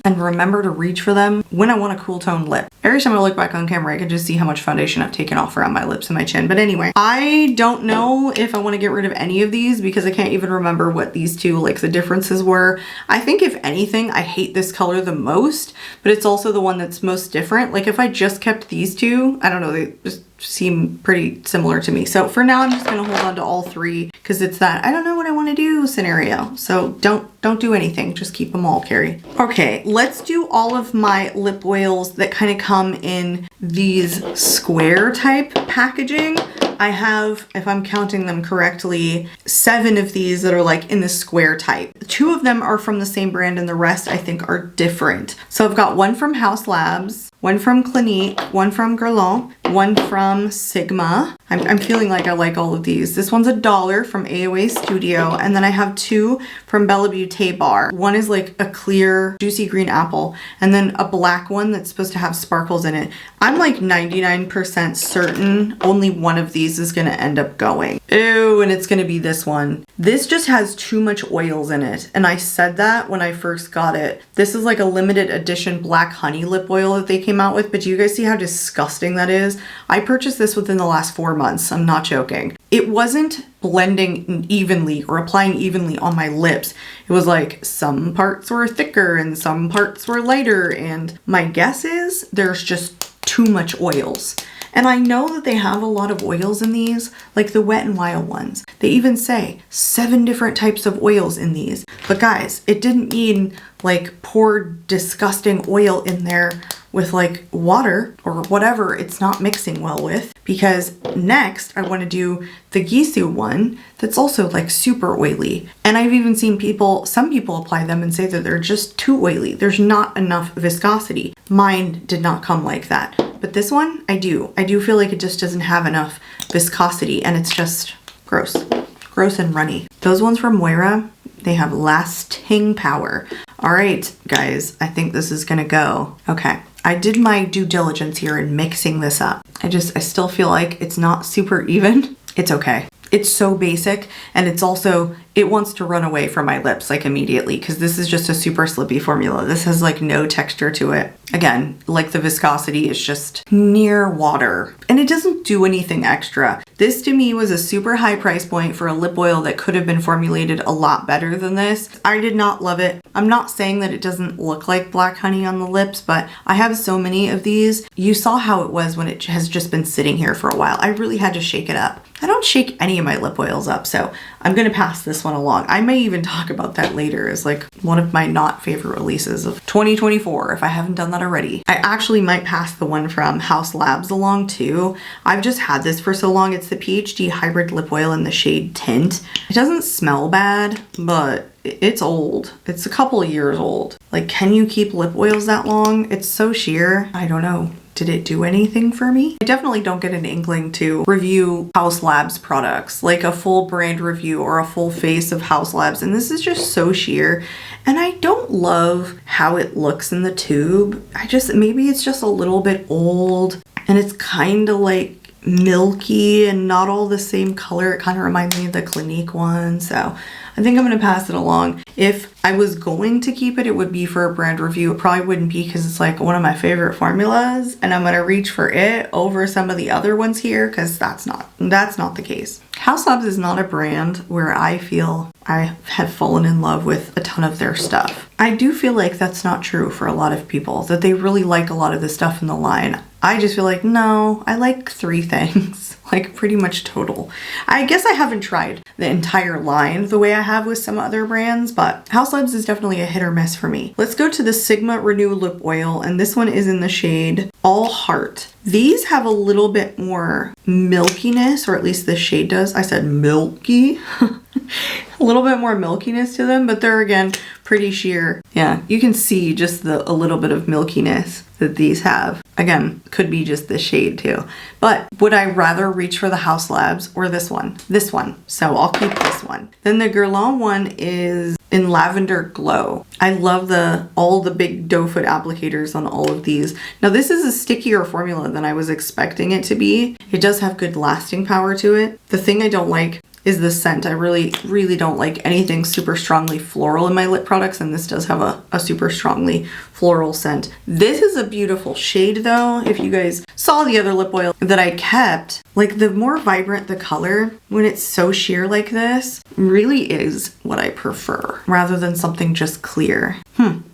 And remember to reach for them when I want a cool toned lip. Every time I look back on camera, I can just see how much foundation I've taken off around my lips and my chin. But anyway, I don't know if I want to get rid of any of these because I can't even remember what these two, like the differences were. I think if anything, I hate this color the most, but it's also the one that's most different. Like if I just kept these two, I don't know, they just seem pretty similar to me. So for now, I'm just gonna hold on to all 3 because it's that I don't know what I want to do scenario. So don't do anything, just keep them all, Kari. Okay, let's do all of my lip oils that kind of come in these square type packaging. I have, if I'm counting them correctly, 7 of these that are like in the square type. 2 of them are from the same brand and the rest I think are different. So I've got one from House Labs, one from Clinique, one from Guerlain, one from Sigma. I'm feeling like I like all of these. This one's $1 from AOA Studio, and then I have 2 from Bella Beauté Bar. One is like a clear juicy green apple, and then a black one that's supposed to have sparkles in it. I'm like 99% certain only one of these is gonna end up going. Ew, and it's gonna be this one. This just has too much oils in it, and I said that when I first got it. This is like a limited edition black honey lip oil that they came out with, but do you guys see how disgusting that is? I purchased this within the last 4 months. I'm not joking. It wasn't blending evenly or applying evenly on my lips. It was like some parts were thicker and some parts were lighter, and my guess is there's just too much oils. And I know that they have a lot of oils in these, like the Wet n Wild ones. They even say 7 different types of oils in these. But guys, it didn't mean like pour disgusting oil in there with like water or whatever it's not mixing well with, because next I want to do the Gisou one that's also like super oily. And I've even seen some people apply them and say that they're just too oily. There's not enough viscosity. Mine did not come like that. But this one, I do feel like it just doesn't have enough viscosity, and it's just gross and runny. Those ones from Moira, they have lasting power. All right, guys, I think this is gonna go. Okay, I did my due diligence here in mixing this up. I still feel like it's not super even. It's okay. It's so basic, and it's also, it wants to run away from my lips like immediately, because this is just a super slippy formula. This has like no texture to it. Again, like the viscosity is just near water, and it doesn't do anything extra. This to me was a super high price point for a lip oil that could have been formulated a lot better than this. I did not love it. I'm not saying that it doesn't look like black honey on the lips, but I have so many of these. You saw how it was when it has just been sitting here for a while. I really had to shake it up. I don't shake any of my lip oils up, so I'm gonna pass this one along. I may even talk about that later as like one of my not favorite releases of 2024 if I haven't done that already. I actually might pass the one from Haus Labs along too. I've just had this for so long. It's the PhD Hybrid Lip Oil in the shade Tint. It doesn't smell bad, but it's old. It's a couple of years old. Like, can you keep lip oils that long? It's so sheer. I don't know. Did it do anything for me? I definitely don't get an inkling to review Haus Labs products, like a full brand review or a full face of Haus Labs. And this is just so sheer. And I don't love how it looks in the tube. Maybe it's just a little bit old, and it's kind of like milky and not all the same color. It kind of reminds me of the Clinique one. So I think I'm going to pass it along. If I was going to keep it, it would be for a brand review. It probably wouldn't be, because it's like one of my favorite formulas, and I'm going to reach for it over some of the other ones here, because that's not the case. Haus Labs is not a brand where I feel I have fallen in love with a ton of their stuff. I do feel like that's not true for a lot of people, that they really like a lot of the stuff in the line. I just feel like, no, I like 3 things, like pretty much total. I guess I haven't tried the entire line the way I have with some other brands, but Haus Labs is definitely a hit or miss for me. Let's go to the Sigma Renew Lip Oil, and this one is in the shade All Heart. These have a little bit more milkiness, or at least this shade does. I said milky. A little bit more milkiness to them, but they're again pretty sheer. Yeah, you can see just a little bit of milkiness that these have. Again, could be just this shade too. But would I rather reach for the Haus Labs or this one? This one. So I'll keep this one. Then the Guerlain one is in Lavender Glow. I love all the big doe foot applicators on all of these. Now this is a stickier formula than I was expecting it to be. It does have good lasting power to it. The thing I don't like is the scent. I really don't like anything super strongly floral in my lip products, and this does have a super strongly floral scent. This is a beautiful shade though. If you guys saw the other lip oil that I kept, like the more vibrant the color, when it's so sheer like this, really is what I prefer, rather than something just clear.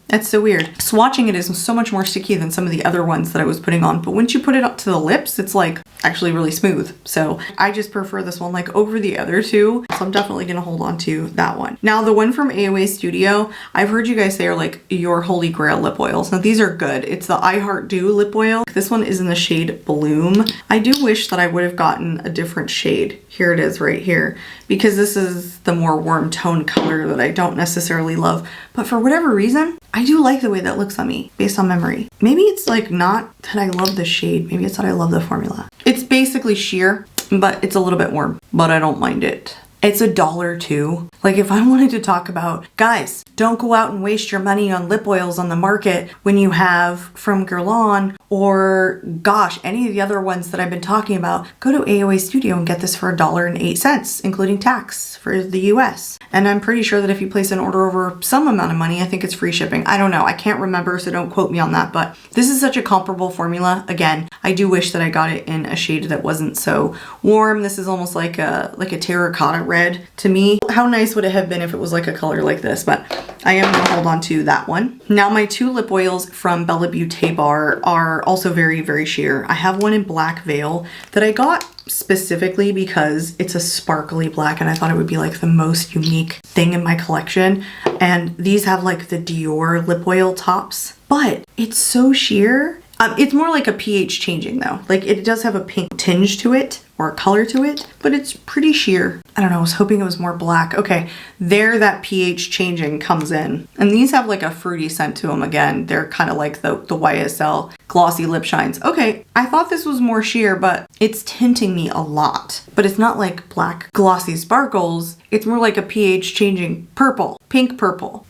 That's so weird. Swatching it is so much more sticky than some of the other ones that I was putting on, but once you put it up to the lips, it's like actually really smooth. So I just prefer this one like over the other two. So I'm definitely gonna hold on to that one. Now the one from AOA Studio, I've heard you guys say are like your holy grail lip oils. Now these are good. It's the I Heart Dew lip oil. This one is in the shade Bloom. I do wish that I would have gotten a different shade. Here it is right here, because this is the more warm tone color that I don't necessarily love, but for whatever reason, I do like the way that looks on me based on memory. Maybe it's like not that I love the shade, maybe it's that I love the formula. It's basically sheer, but it's a little bit warm, but I don't mind it. It's $1 too. Like if I wanted to talk about, guys, don't go out and waste your money on lip oils on the market when you have from Guerlain or gosh, any of the other ones that I've been talking about, go to AOA Studio and get this for $1.08, including tax for the US. And I'm pretty sure that if you place an order over some amount of money, I think it's free shipping. I don't know, I can't remember, so don't quote me on that, but this is such a comparable formula. Again, I do wish that I got it in a shade that wasn't so warm. This is almost like a terracotta red to me. How nice would it have been if it was like a color like this, but I am gonna hold on to that one. Now my 2 lip oils from Bella Beauté Bar are also very, very sheer. I have one in Black Veil that I got specifically because it's a sparkly black and I thought it would be like the most unique thing in my collection. And these have like the Dior lip oil tops, but it's so sheer. It's more like a pH changing though. Like it does have a pink tinge to it or a color to it, but it's pretty sheer. I don't know, I was hoping it was more black. Okay, there that pH changing comes in. And these have like a fruity scent to them again. They're kind of like the YSL glossy lip shines. Okay, I thought this was more sheer, but it's tinting me a lot. But it's not like black glossy sparkles. It's more like a pH changing purple, pink purple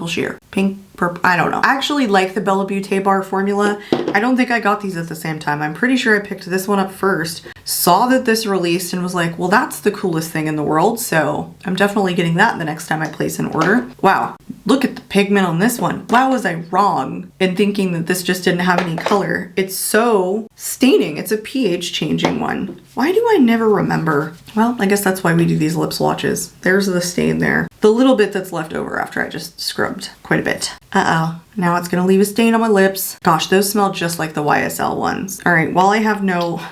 sheer, pink purple, I don't know. I actually like the Bella Beauté bar formula. I don't think I got these at the same time. I'm pretty sure I picked this one up first, saw that this released and was like, well, that's the coolest thing in the world. So I'm definitely getting that the next time I place an order. Wow, look at the pigment on this one. Why was I wrong in thinking that this just didn't have any color? It's so staining. It's a pH changing one. Why do I never remember? Well, I guess that's why we do these lip swatches. There's the stain there. The little bit that's left over after I just scrubbed quite a bit. Uh-oh, now it's gonna leave a stain on my lips. Gosh, those smell just like the YSL ones. All right, while I have no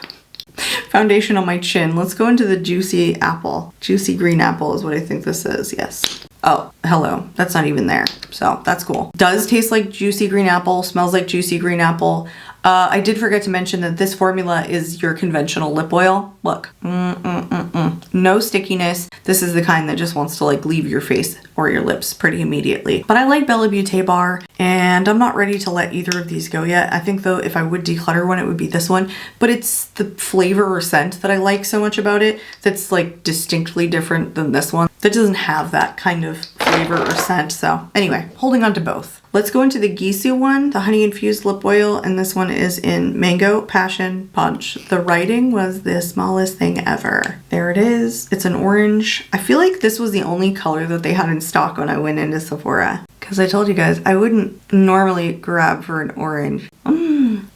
foundation on my chin, let's go into the Juicy Apple. Juicy Green Apple is what I think this is, yes. Oh, hello, that's not even there, so that's cool. Does taste like juicy green apple, smells like juicy green apple. I did forget to mention that this formula is your conventional lip oil. Look, no stickiness. This is the kind that just wants to like leave your face or your lips pretty immediately. But I like Bella Beauté bar and I'm not ready to let either of these go yet. I think though if I would declutter one, it would be this one, but it's the flavor or scent that I like so much about it that's like distinctly different than this one. That doesn't have that kind of flavor or scent. So anyway, holding on to both. Let's go into the Gisou one, the honey infused lip oil, and this one is in Mango Passion Punch. The writing was the smallest thing ever. There it is. It's an orange. I feel like this was the only color that they had in stock when I went into Sephora. Because I told you guys, I wouldn't normally grab for an orange.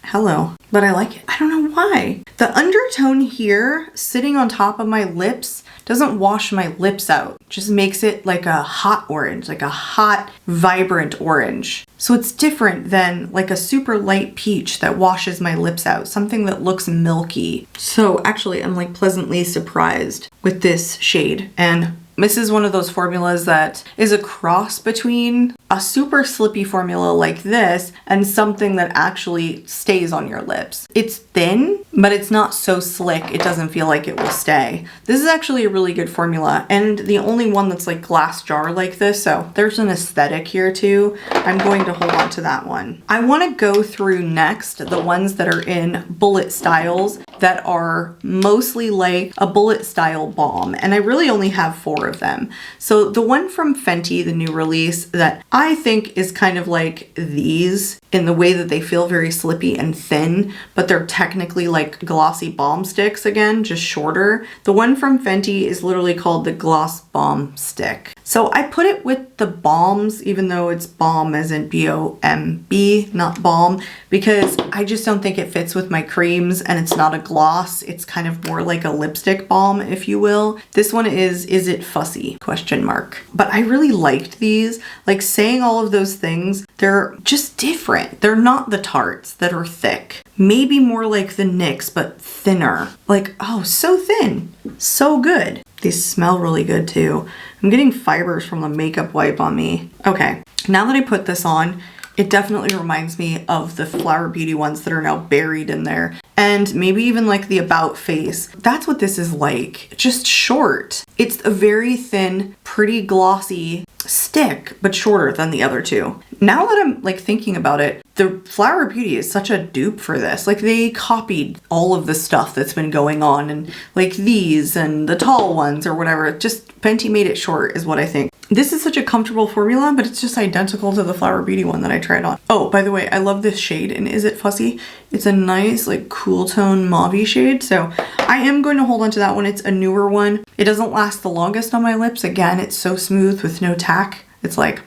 Hello. But I like it. I don't know why. The undertone here, sitting on top of my lips, doesn't wash my lips out. Just makes it like a hot orange, like a hot, vibrant orange. So it's different than like a super light peach that washes my lips out, something that looks milky. So actually, I'm like pleasantly surprised with this shade. And this is one of those formulas that is a cross between a super slippy formula like this and something that actually stays on your lips. It's thin, but it's not so slick. It doesn't feel like it will stay. This is actually a really good formula and the only one that's like glass jar like this. So there's an aesthetic here too. I'm going to hold on to that one. I want to go through next the ones that are in bullet styles that are mostly like a bullet style balm. And I really only have 4 of them. So the one from Fenty, the new release that I think is kind of like these in the way that they feel very slippy and thin, but they're technically like glossy balm sticks again, just shorter. The one from Fenty is literally called the Gloss Balm Stick. So I put it with the BALMS, even though it's balm as in B-O-M-B, not balm, because I just don't think it fits with my creams and it's not a gloss. It's kind of more like a lipstick balm, if you will. This one is it fussy? Question mark. But I really liked these. Like saying all of those things, they're just different. They're not the Tartes that are thick. Maybe more like the NYX, but thinner. Like, oh, so thin. So good. These smell really good too. I'm getting fibers from the makeup wipe on me. Okay, now that I put this on, it definitely reminds me of the Flower Beauty ones that are now buried in there. And maybe even like the About face. That's what this is like, just short. It's a very thin, pretty glossy stick, but shorter than the other two. Now that I'm like thinking about it, the Flower Beauty is such a dupe for this. Like they copied all of the stuff that's been going on and like these and the tall ones or whatever. Just Fenty made it short is what I think. This is such a comfortable formula, but it's just identical to the Flower Beauty one that I tried on. Oh, by the way, I love this shade and Is It Fussy? It's a nice like cool tone mauve shade. So I am going to hold on to that one. It's a newer one. It doesn't last the longest on my lips. Again, it's so smooth with no tack. It's like,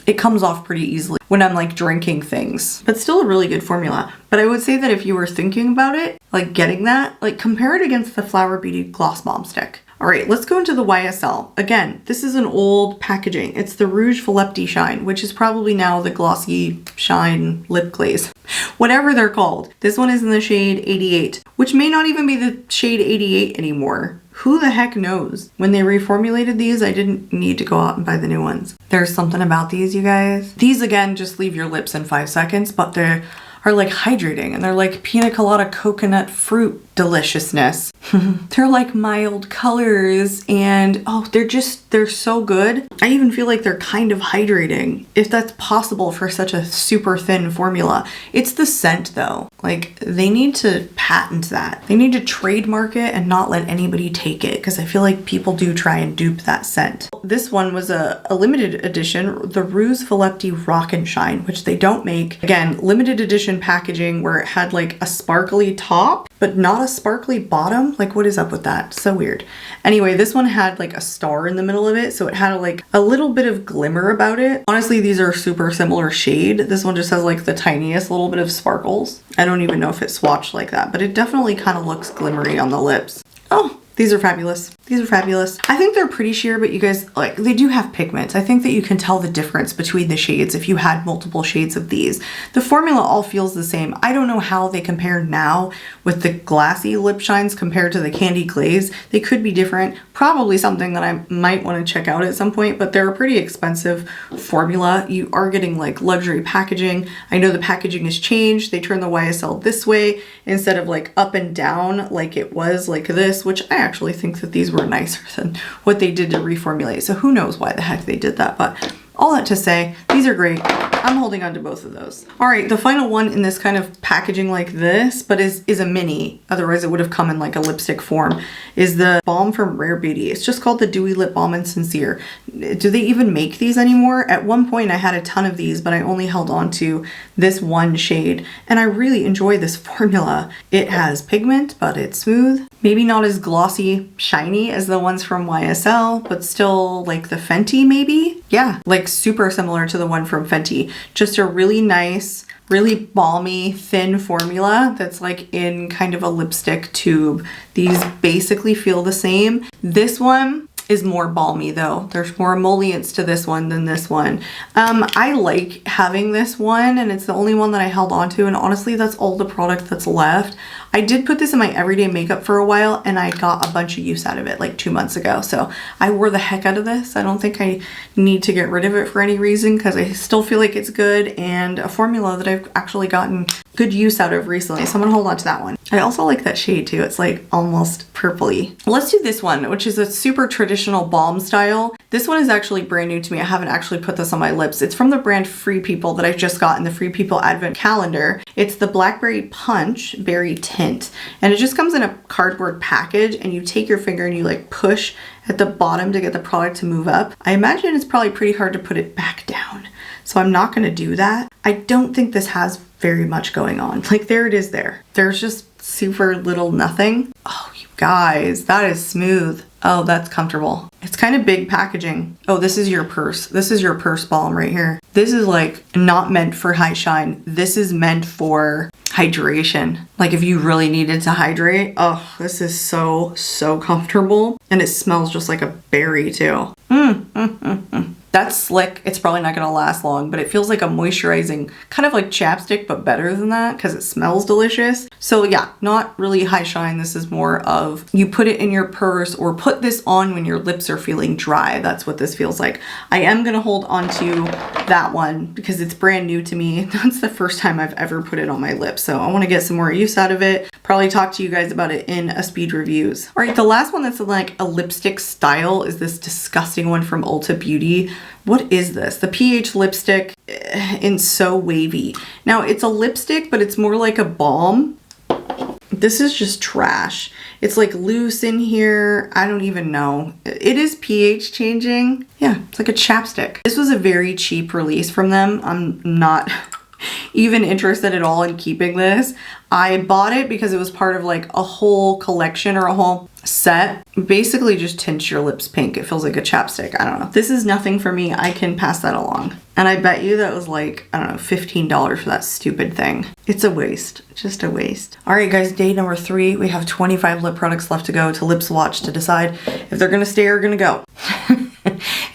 it comes off pretty easily when I'm like drinking things, but still a really good formula. But I would say that if you were thinking about it, like getting that, like compare it against the Flower Beauty Gloss Balm Stick. All right, let's go into the YSL. Again, this is an old packaging. It's the Rouge Volupté Shine, which is probably now the Glossy Shine Lip Glaze. Whatever they're called. This one is in the shade 88, which may not even be the shade 88 anymore. Who the heck knows? When they reformulated these, I didn't need to go out and buy the new ones. There's something about these, you guys. These, again, just leave your lips in 5 seconds, but they are like hydrating, and they're like pina colada coconut fruit deliciousness. They're like mild colors, and oh, they're so good. I even feel like they're kind of hydrating, if that's possible for such a super thin formula. It's the scent though. Like, they need to patent that. They need to trademark it and not let anybody take it, because I feel like people do try and dupe that scent. This one was a limited edition, the Ruse Voletti Rock and Shine, which they don't make. Again, limited edition packaging where it had like a sparkly top, but not a sparkly bottom. Like, what is up with that? So weird. Anyway, this one had like a star in the middle of it, so it had like a little bit of glimmer about it. Honestly, these are super similar shade. This one just has like the tiniest little bit of sparkles. I don't even know if it's swatched like that, but it definitely kind of looks glimmery on the lips. Oh, these are fabulous. These are fabulous. I think they're pretty sheer, but you guys, like, they do have pigments. I think that you can tell the difference between the shades if you had multiple shades of these. The formula all feels the same. I don't know how they compare now with the glassy lip shines compared to the candy glaze. They could be different. Probably something that I might want to check out at some point, but they're a pretty expensive formula. You are getting like luxury packaging. I know the packaging has changed. They turn the YSL this way instead of like up and down like it was like this, which I actually think that these were nicer than what they did to reformulate. So who knows why the heck they did that, but all that to say, these are great. I'm holding on to both of those. All right, the final one in this kind of packaging like this, but is a mini, otherwise it would have come in like a lipstick form, is the balm from Rare Beauty. It's just called the Dewy Lip Balm in Sincere. Do they even make these anymore? At one point I had a ton of these, but I only held on to this one shade, and I really enjoy this formula. It has pigment, but it's smooth. Maybe not as glossy, shiny as the ones from YSL, but still like the Fenty maybe? Yeah, like super similar to the one from Fenty. Just a really nice, really balmy, thin formula that's like in kind of a lipstick tube. These basically feel the same. This one is more balmy though. There's more emollients to this one than this one. I like having this one, and it's the only one that I held on to, and honestly that's all the product that's left. I did put this in my everyday makeup for a while, and I got a bunch of use out of it like 2 months ago. So I wore the heck out of this. I don't think I need to get rid of it for any reason, because I still feel like it's good and a formula that I've actually gotten good use out of recently. So I'm gonna hold on to that one. I also like that shade too. It's like almost purpley. Let's do this one, which is a super traditional balm style. This one is actually brand new to me. I haven't actually put this on my lips. It's from the brand Free People that I just got in the Free People Advent Calendar. It's the Blackberry Punch Berry Tint, and it just comes in a cardboard package, and you take your finger and you like push at the bottom to get the product to move up. I imagine it's probably pretty hard to put it back down, so I'm not gonna do that. I don't think this has very much going on. Like, there it is there. There's just super little nothing. Oh, you guys, that is smooth. Oh, that's comfortable. It's kind of big packaging. Oh, this is your purse. This is your purse balm right here. This is like not meant for high shine. This is meant for hydration. Like if you really needed to hydrate. Oh, this is so comfortable. And it smells just like a berry too. That's slick. It's probably not gonna last long, but it feels like a moisturizing, kind of like chapstick, but better than that because it smells delicious. So yeah, not really high shine. This is more of, you put it in your purse or put this on when your lips are feeling dry. That's what this feels like. I am gonna hold on to that one because it's brand new to me. That's the first time I've ever put it on my lips. So I wanna get some more use out of it. Probably talk to you guys about it in a speed reviews. All right, the last one that's like a lipstick style is this disgusting one from Ulta Beauty. What is this? The PH lipstick in So Wavy. Now it's a lipstick, but it's more like a balm. This is just trash. It's like loose in here. I don't even know. It is pH changing. Yeah, it's like a chapstick. This was a very cheap release from them. I'm not even interested at all in keeping this. I bought it because it was part of like a whole collection or a whole set. Basically just tints your lips pink. It feels like a chapstick. I don't know. This is nothing for me. I can pass that along. And I bet you that was like, I don't know, $15 for that stupid thing. It's a waste. Just a waste. All right, guys, day number 3. We have 25 lip products left to go to lip swatch to decide if they're gonna stay or gonna go.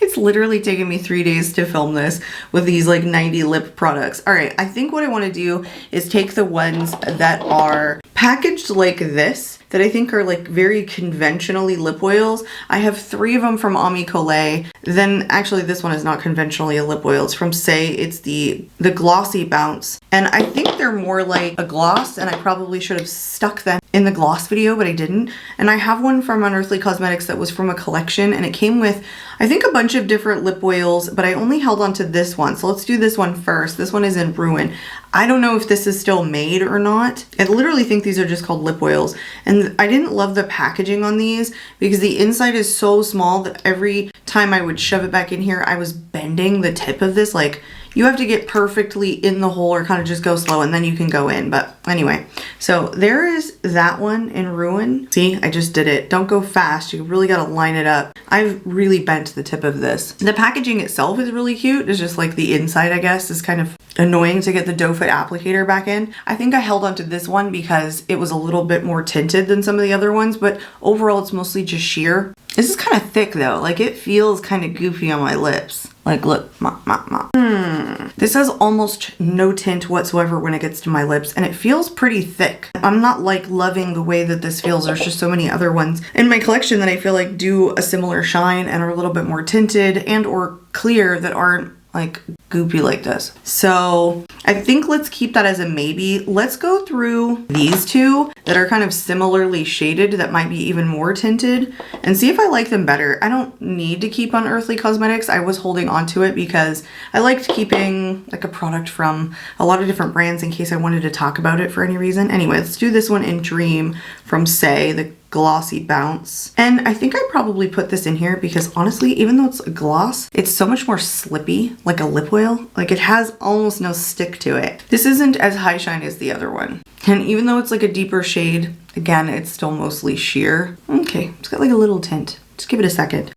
It's literally taken me 3 days to film this with these like 90 lip products. All right, I think what I want to do is take the ones that are packaged like this, that I think are like very conventionally lip oils. I have 3 of them from Ami Collet. Then actually this one is not conventionally a lip oil. It's from Say. It's the glossy bounce. And I think they're more like a gloss, and I probably should have stuck them in the gloss video, but I didn't. And I have one from Unearthly Cosmetics that was from a collection, and it came with, I think, a bunch of different lip oils, but I only held on to this one. So let's do this one first. This one is in Ruin. I don't know if this is still made or not. I literally think these are just called lip oils. And I didn't love the packaging on these because the inside is so small that every time I would shove it back in here, I was bending the tip of this. Like, you have to get perfectly in the hole or kind of just go slow and then you can go in. But anyway, so there is that one in Ruin. See, I just did it. Don't go fast. You really got to line it up. I've really bent the tip of this. The packaging itself is really cute. It's just like the inside, I guess, is kind of annoying to get the doe foot applicator back in. I think I held onto this one because it was a little bit more tinted than some of the other ones, but overall it's mostly just sheer. This is kind of thick though. Like, it feels kind of goofy on my lips. Like, look, This has almost no tint whatsoever when it gets to my lips, and it feels pretty thick. I'm not like loving the way that this feels. There's just so many other ones in my collection that I feel like do a similar shine and are a little bit more tinted and or clear that aren't like goopy like this. So I think let's keep that as a maybe. Let's go through these two that are kind of similarly shaded that might be even more tinted and see if I like them better. I don't need to keep Unearthly Cosmetics. I was holding on to it because I liked keeping like a product from a lot of different brands in case I wanted to talk about it for any reason. Anyway, let's do this one in Dream from Say, the glossy bounce. And I think I probably put this in here because honestly, even though it's a gloss, it's so much more slippy, like a lip oil. Like, it has almost no stick to it. This isn't as high shine as the other one. And even though it's like a deeper shade, again, it's still mostly sheer. Okay, it's got like a little tint. Just give it a second.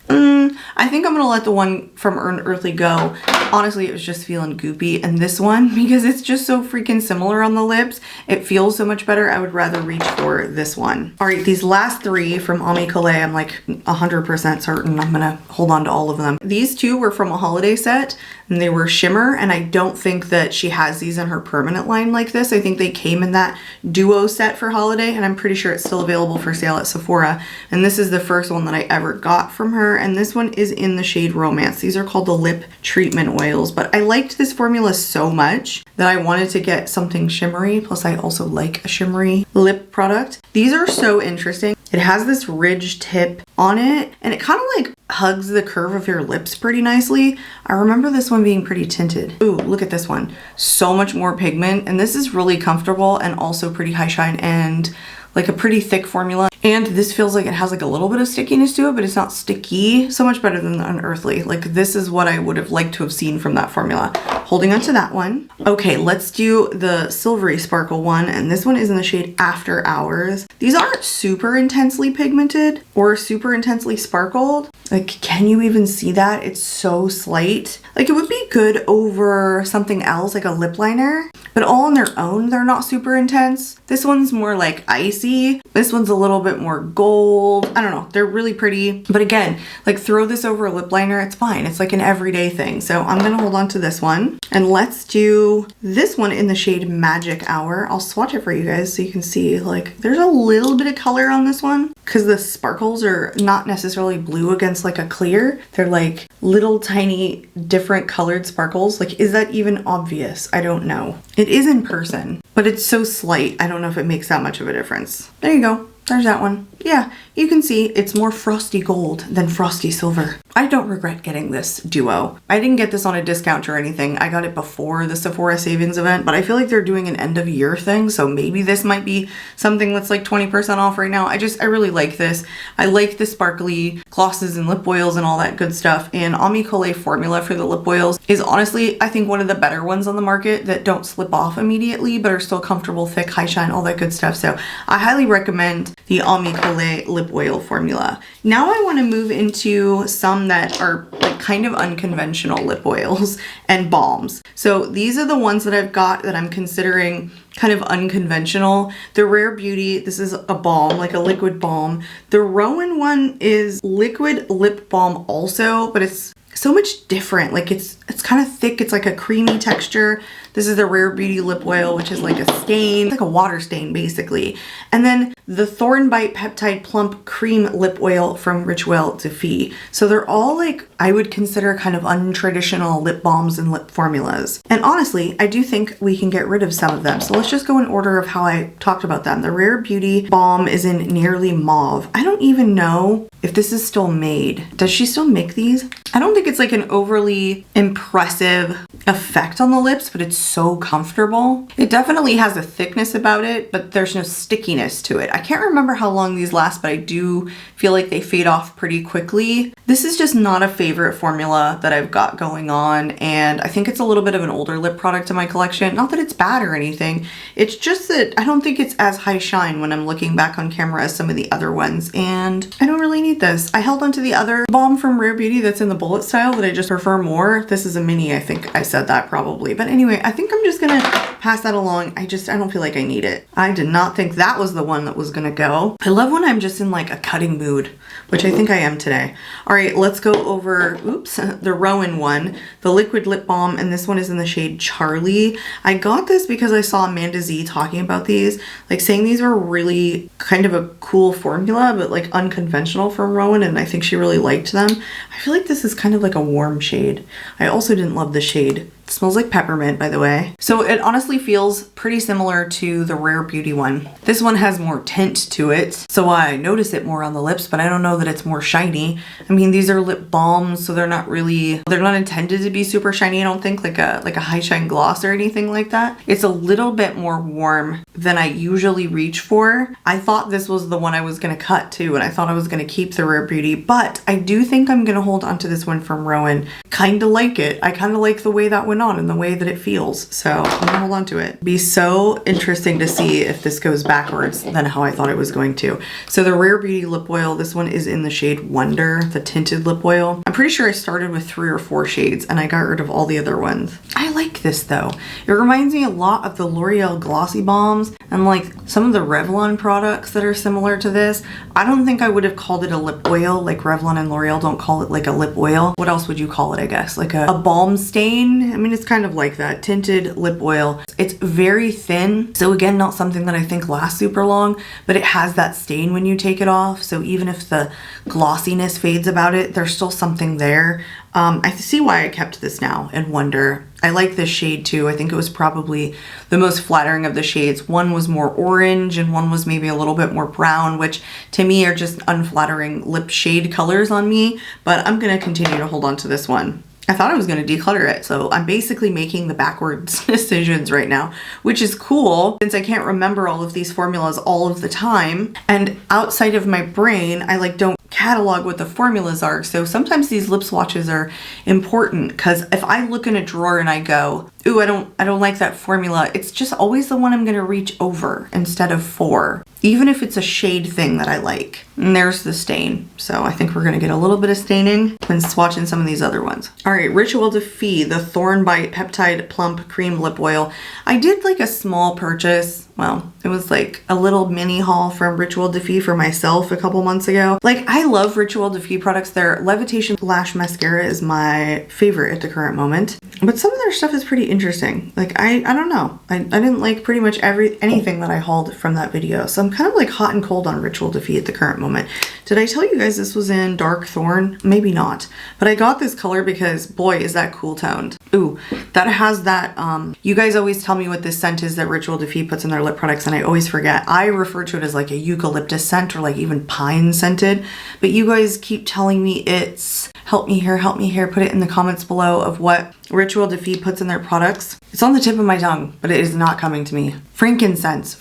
I think I'm gonna let the one from Unearthly go. Honestly, it was just feeling goopy, and this one, because it's just so freaking similar on the lips, it feels so much better. I would rather reach for this one. All right, these last 3 from Ami Collet, I'm like 100% certain I'm gonna hold on to all of them. These 2 were from a holiday set, and they were shimmer, and I don't think that she has these in her permanent line like this. I think they came in that duo set for holiday, and I'm pretty sure it's still available for sale at Sephora. And this is the first one that I ever got from her, and this one is in the shade Romance. These are called the lip treatment oils, but I liked this formula so much that I wanted to get something shimmery. Plus I also like a shimmery lip product. These are so interesting. It has this ridge tip on it, and it kind of like hugs the curve of your lips pretty nicely. I remember this one being pretty tinted. Ooh, look at this one. So much more pigment, and this is really comfortable and also pretty high shine and like a pretty thick formula. And this feels like it has like a little bit of stickiness to it, but it's not sticky. So much better than the Unearthly. Like, this is what I would have liked to have seen from that formula. Holding on to that one. Okay, let's do the silvery sparkle one, and this one is in the shade After Hours. These aren't super intensely pigmented or super intensely sparkled. Like, can you even see that? It's so slight. Like, it would be good over something else, like a lip liner, but all on their own, they're not super intense. This one's more like icy. This one's a little bit more gold. I don't know. They're really pretty. But again, like, throw this over a lip liner, it's fine. It's like an everyday thing. So I'm gonna hold on to this one. And let's do this one in the shade Magic Hour. I'll swatch it for you guys so you can see, like, there's a little bit of color on this one because the sparkles are not necessarily blue against like a clear. They're like little tiny different colored sparkles. Like, is that even obvious? I don't know. It is in person, but it's so slight. I don't know if it makes that much of a difference. There you go. There's that one. Yeah, you can see it's more frosty gold than frosty silver. I don't regret getting this duo. I didn't get this on a discount or anything. I got it before the Sephora savings event, but I feel like they're doing an end of year thing, so maybe this might be something that's like 20% off right now. I really like this. I like the sparkly glosses and lip oils and all that good stuff, and Ami Collet formula for the lip oils is honestly, I think, one of the better ones on the market that don't slip off immediately but are still comfortable, thick, high shine, all that good stuff. So I highly recommend the Ami Collet lip oil formula. Now I want to move into some that are like kind of unconventional lip oils and balms. So these are the ones that I've got that I'm considering kind of unconventional. The Rare Beauty, this is a balm, like a liquid balm. The Rowan one is liquid lip balm also, but it's so much different. Like it's kind of thick. It's like a creamy texture. This is the Rare Beauty lip oil, which is like a stain, like a water stain basically. And then the Thorn Bite Peptide Plump Cream Lip Oil from Rituel de Fille. So they're all like, I would consider kind of untraditional lip balms and lip formulas. And honestly, I do think we can get rid of some of them. So let's just go in order of how I talked about them. The Rare Beauty balm is in Nearly Mauve. I don't even know if this is still made. Does she still make these? I don't think it's like an overly impressive effect on the lips, but it's so comfortable. It definitely has a thickness about it, but there's no stickiness to it. I can't remember how long these last, but I do feel like they fade off pretty quickly. This is just not a favorite formula that I've got going on, and I think it's a little bit of an older lip product in my collection. Not that it's bad or anything. It's just that I don't think it's as high shine when I'm looking back on camera as some of the other ones, and I don't really need this. I held onto the other balm from Rare Beauty that's in the bullet style that I just prefer more. This is a mini, I think I said that probably. But anyway, I think I'm just gonna pass that along. I don't feel like I need it. I did not think that was the one that was gonna go. I love when I'm just in like a cutting mood, which I think I am today. All right, let's go over, oops, the Rowan one, the liquid lip balm, and this one is in the shade Charlie. I got this because I saw Amanda Z talking about these, like saying these were really kind of a cool formula, but like unconventional from Rowan, and I think she really liked them. I feel like this is kind of like a warm shade. I also didn't love the shade. It smells like peppermint, by the way. So it honestly feels pretty similar to the Rare Beauty one. This one has more tint to it, so I notice it more on the lips, but I don't know that it's more shiny. I mean, these are lip balms, so they're not intended to be super shiny, I don't think, like a high shine gloss or anything like that. It's a little bit more warm than I usually reach for. I thought this was the one I was gonna cut too, and I thought I was gonna keep the Rare Beauty, but I do think I'm gonna hold on to this one from Rowan. Kinda like it. I kinda like the way that went on and the way that it feels, so I'm gonna hold on to it. Be so interesting to see if this goes backwards than how I thought it was going to. So the Rare Beauty lip oil, this one is in the shade Wonder, the tinted lip oil. I'm pretty sure I started with 3 or 4 shades and I got rid of all the other ones. I like this though. It reminds me a lot of the L'Oreal Glossy Balms and like some of the Revlon products that are similar to this. I don't think I would have called it a lip oil, like Revlon and L'Oreal don't call it like a lip oil. What else would you call it, I guess? Like a balm stain? I mean, it's kind of like that, tinted lip oil. It's very thin, so again, not something that I think lasts super long, but it has that stain when you take it off, so even if the glossiness fades about it, there's still something there. I see why I kept this now in Wonder. I like this shade too. I think it was probably the most flattering of the shades. One was more orange and one was maybe a little bit more brown, which to me are just unflattering lip shade colors on me, but I'm gonna continue to hold on to this one. I thought I was going to declutter it, so I'm basically making the backwards decisions right now, which is cool since I can't remember all of these formulas all of the time, and outside of my brain I like don't catalog what the formulas are, so sometimes these lip swatches are important because if I look in a drawer and I go, ooh, I don't like that formula, it's just always the one I'm going to reach over instead of for, even if it's a shade thing that I like. And there's the stain, so I think we're going to get a little bit of staining when swatching some of these other ones. All right, Rituel de Fille, the Thorn Bite Peptide Plump Cream Lip Oil. I did like a small purchase. Well, it was like a little mini haul from Rituel de Fille for myself a couple months ago. Like, I love Rituel de Fille products. Their Levitation Lash Mascara is my favorite at the current moment. But some of their stuff is pretty interesting. Like, I don't know. I didn't like pretty much anything that I hauled from that video. So I'm kind of like hot and cold on Rituel de Fille at the current moment. Did I tell you guys this was in Dark Thorn? Maybe not. But I got this color because, boy, is that cool toned. Ooh, that has that, you guys always tell me what this scent is that Rituel de Fille puts in their lip products and I always forget. I refer to it as like a eucalyptus scent or like even pine scented, but you guys keep telling me it's, help me here, put it in the comments below of what Rituel de Fille puts in their products. It's on the tip of my tongue, but it is not coming to me. Frankincense,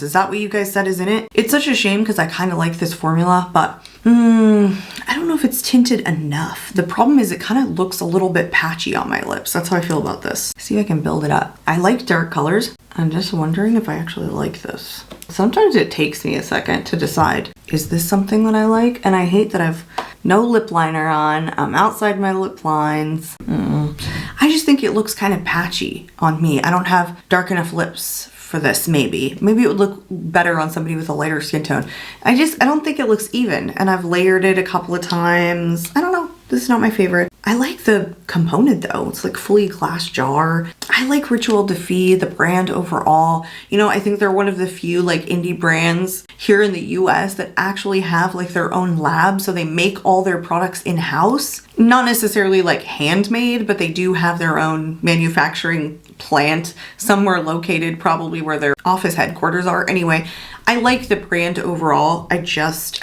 is that what you guys said is in it? It's such a shame because I kind of like this formula, but I don't know if it's tinted enough. The problem is it kind of looks a little bit patchy on my lips. That's how I feel about this. See if I can build it up. I like dark colors. I'm just wondering if I actually like this. Sometimes it takes me a second to decide, is this something that I like? And I hate that I've no lip liner on. I'm outside my lip lines. I just think it looks kind of patchy on me. I don't have dark enough lips for this, maybe. Maybe it would look better on somebody with a lighter skin tone. I don't think it looks even, and I've layered it a couple of times. I don't know. This is not my favorite. I like the component though. It's like fully glass jar. I like Ritual Defy, the brand overall. You know, I think they're one of the few like indie brands here in the US that actually have like their own lab. So they make all their products in-house. Not necessarily like handmade, but they do have their own manufacturing plant somewhere located, probably where their office headquarters are. Anyway, I like the brand overall. I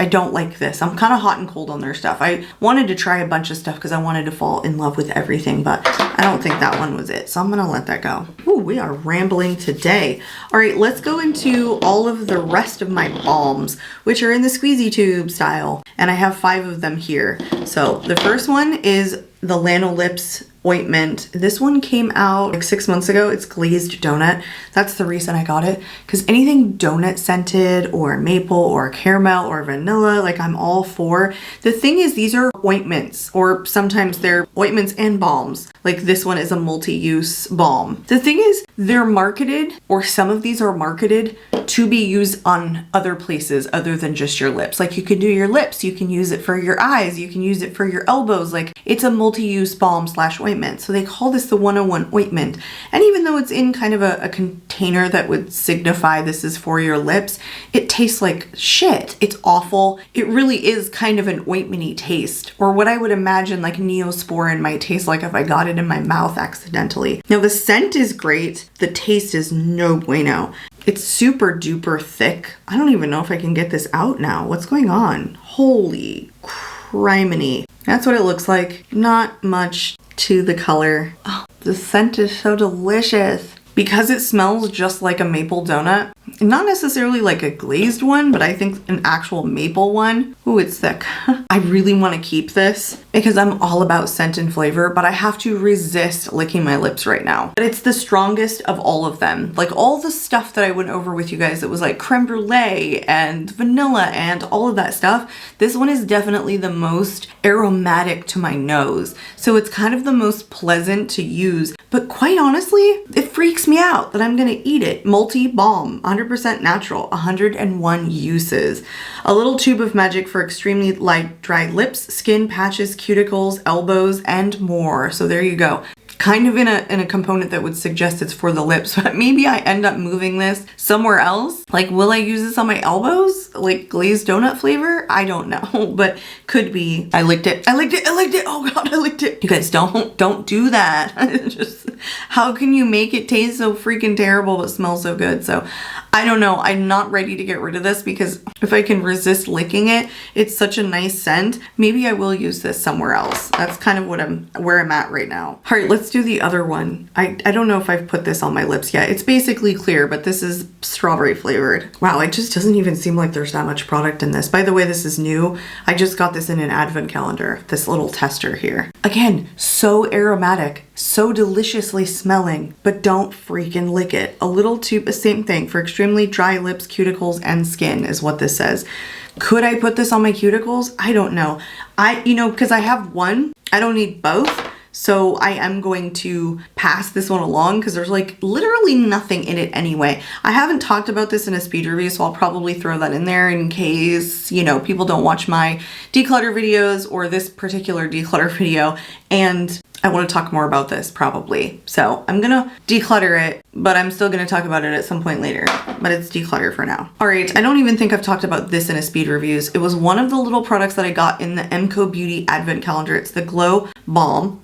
don't like this. I'm kind of hot and cold on their stuff. I wanted to try a bunch of stuff because I wanted to fall in love with everything, but I don't think that one was it. So I'm gonna let that go. Ooh, we are rambling today. All right, let's go into all of the rest of my balms, which are in the squeezy tube style. And I have 5 of them here. So the first one is the Lanolips ointment. This one came out like 6 months ago. It's glazed donut. That's the reason I got it, because anything donut scented or maple or caramel or vanilla, like I'm all for. The thing is, these are ointments, or sometimes they're ointments and balms. Like this one is a multi-use balm. The thing is, they're marketed, or some of these are marketed to be used on other places other than just your lips. Like you can do your lips, you can use it for your eyes, you can use it for your elbows. Like it's a multi-use balm / ointment. So they call this the 101 ointment. And even though it's in kind of a container that would signify this is for your lips, it tastes like shit. It's awful. It really is kind of an ointment-y taste, or what I would imagine like Neosporin might taste like if I got it in my mouth accidentally. Now the scent is great. The taste is no bueno. It's super duper thick. I don't even know if I can get this out now. What's going on? Holy criminy. That's what it looks like. Not much to the color. Oh, the scent is so delicious. Because it smells just like a maple donut, not necessarily like a glazed one, but I think an actual maple one. Ooh, it's thick. I really want to keep this because I'm all about scent and flavor, but I have to resist licking my lips right now. But it's the strongest of all of them. Like all the stuff that I went over with you guys that was like creme brulee and vanilla and all of that stuff, this one is definitely the most aromatic to my nose. So it's kind of the most pleasant to use, but quite honestly, it freaks me out that I'm gonna eat it. Multi-balm, 100% natural, 101 uses. A little tube of magic for extremely light, dry lips, skin, patches, cuticles, elbows, and more. So there you go. Kind of in a component that would suggest it's for the lips, but maybe I end up moving this somewhere else. Like, will I use this on my elbows? Like glazed donut flavor? I don't know, but could be. I licked it. I licked it. I licked it. Oh God, I licked it. You guys don't do that. Just, how can you make it taste so freaking terrible but smell so good? So I don't know. I'm not ready to get rid of this because if I can resist licking it, it's such a nice scent. Maybe I will use this somewhere else. That's kind of where I'm at right now. All right, let's do the other one. I don't know if I've put this on my lips yet. It's basically clear, but this is strawberry flavored. Wow, it just doesn't even seem like there's that much product in this. By the way, this is new. I just got this in an advent calendar, this little tester here. Again, so aromatic, so deliciously smelling, but don't freaking lick it. A little tube, same thing, for extremely dry lips, cuticles, and skin is what this says. Could I put this on my cuticles? I don't know. Because I have one, I don't need both. So I am going to pass this one along because there's like literally nothing in it anyway. I haven't talked about this in a speed review, so I'll probably throw that in there in case, people don't watch my declutter videos or this particular declutter video and I want to talk more about this probably. So I'm gonna declutter it, but I'm still gonna talk about it at some point later, but it's declutter for now. All right, I don't even think I've talked about this in a speed reviews. It was one of the little products that I got in the MCO Beauty Advent Calendar. It's the Glow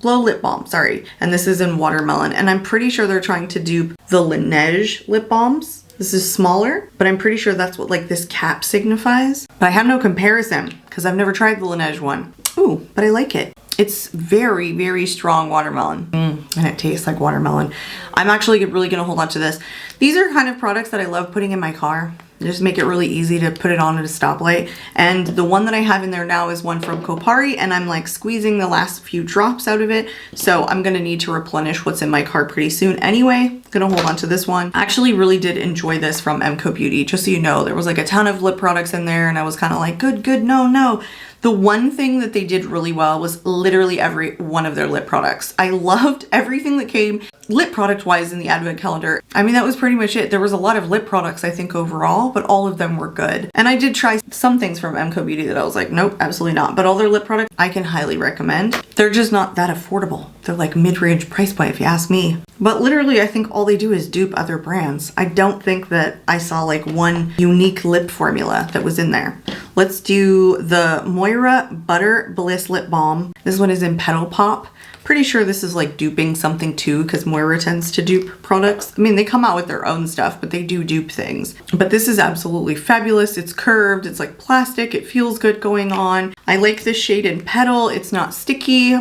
Lip Balm, sorry. And this is in watermelon. And I'm pretty sure they're trying to dupe the Laneige lip balms. This is smaller, but I'm pretty sure that's what like this cap signifies. But I have no comparison because I've never tried the Laneige one. Ooh, but I like it. It's very, very strong watermelon. And it tastes like watermelon. I'm actually really gonna hold on to this. These are kind of products that I love putting in my car. They just make it really easy to put it on at a stoplight. And the one that I have in there now is one from Kopari, and I'm like squeezing the last few drops out of it. So I'm gonna need to replenish what's in my car pretty soon anyway. Gonna hold on to this one. I actually really did enjoy this from MCO Beauty. Just so you know, there was like a ton of lip products in there and I was kind of like, good, no. The one thing that they did really well was literally every one of their lip products. I loved everything that came lip product wise in the advent calendar, I mean, that was pretty much it. There was a lot of lip products, I think, overall, but all of them were good. And I did try some things from MCO Beauty that I was like, nope, absolutely not. But all their lip products, I can highly recommend. They're just not that affordable. They're like mid-range price point, if you ask me. But literally, I think all they do is dupe other brands. I don't think that I saw like one unique lip formula that was in there. Let's do the Moira Butter Bliss Lip Balm. This one is in Petal Pop. Pretty sure this is like duping something too, because Moira tends to dupe products. I mean, they come out with their own stuff, but they do dupe things. But this is absolutely fabulous. It's curved, it's like plastic, it feels good going on. I like this shade in Petal. It's not sticky.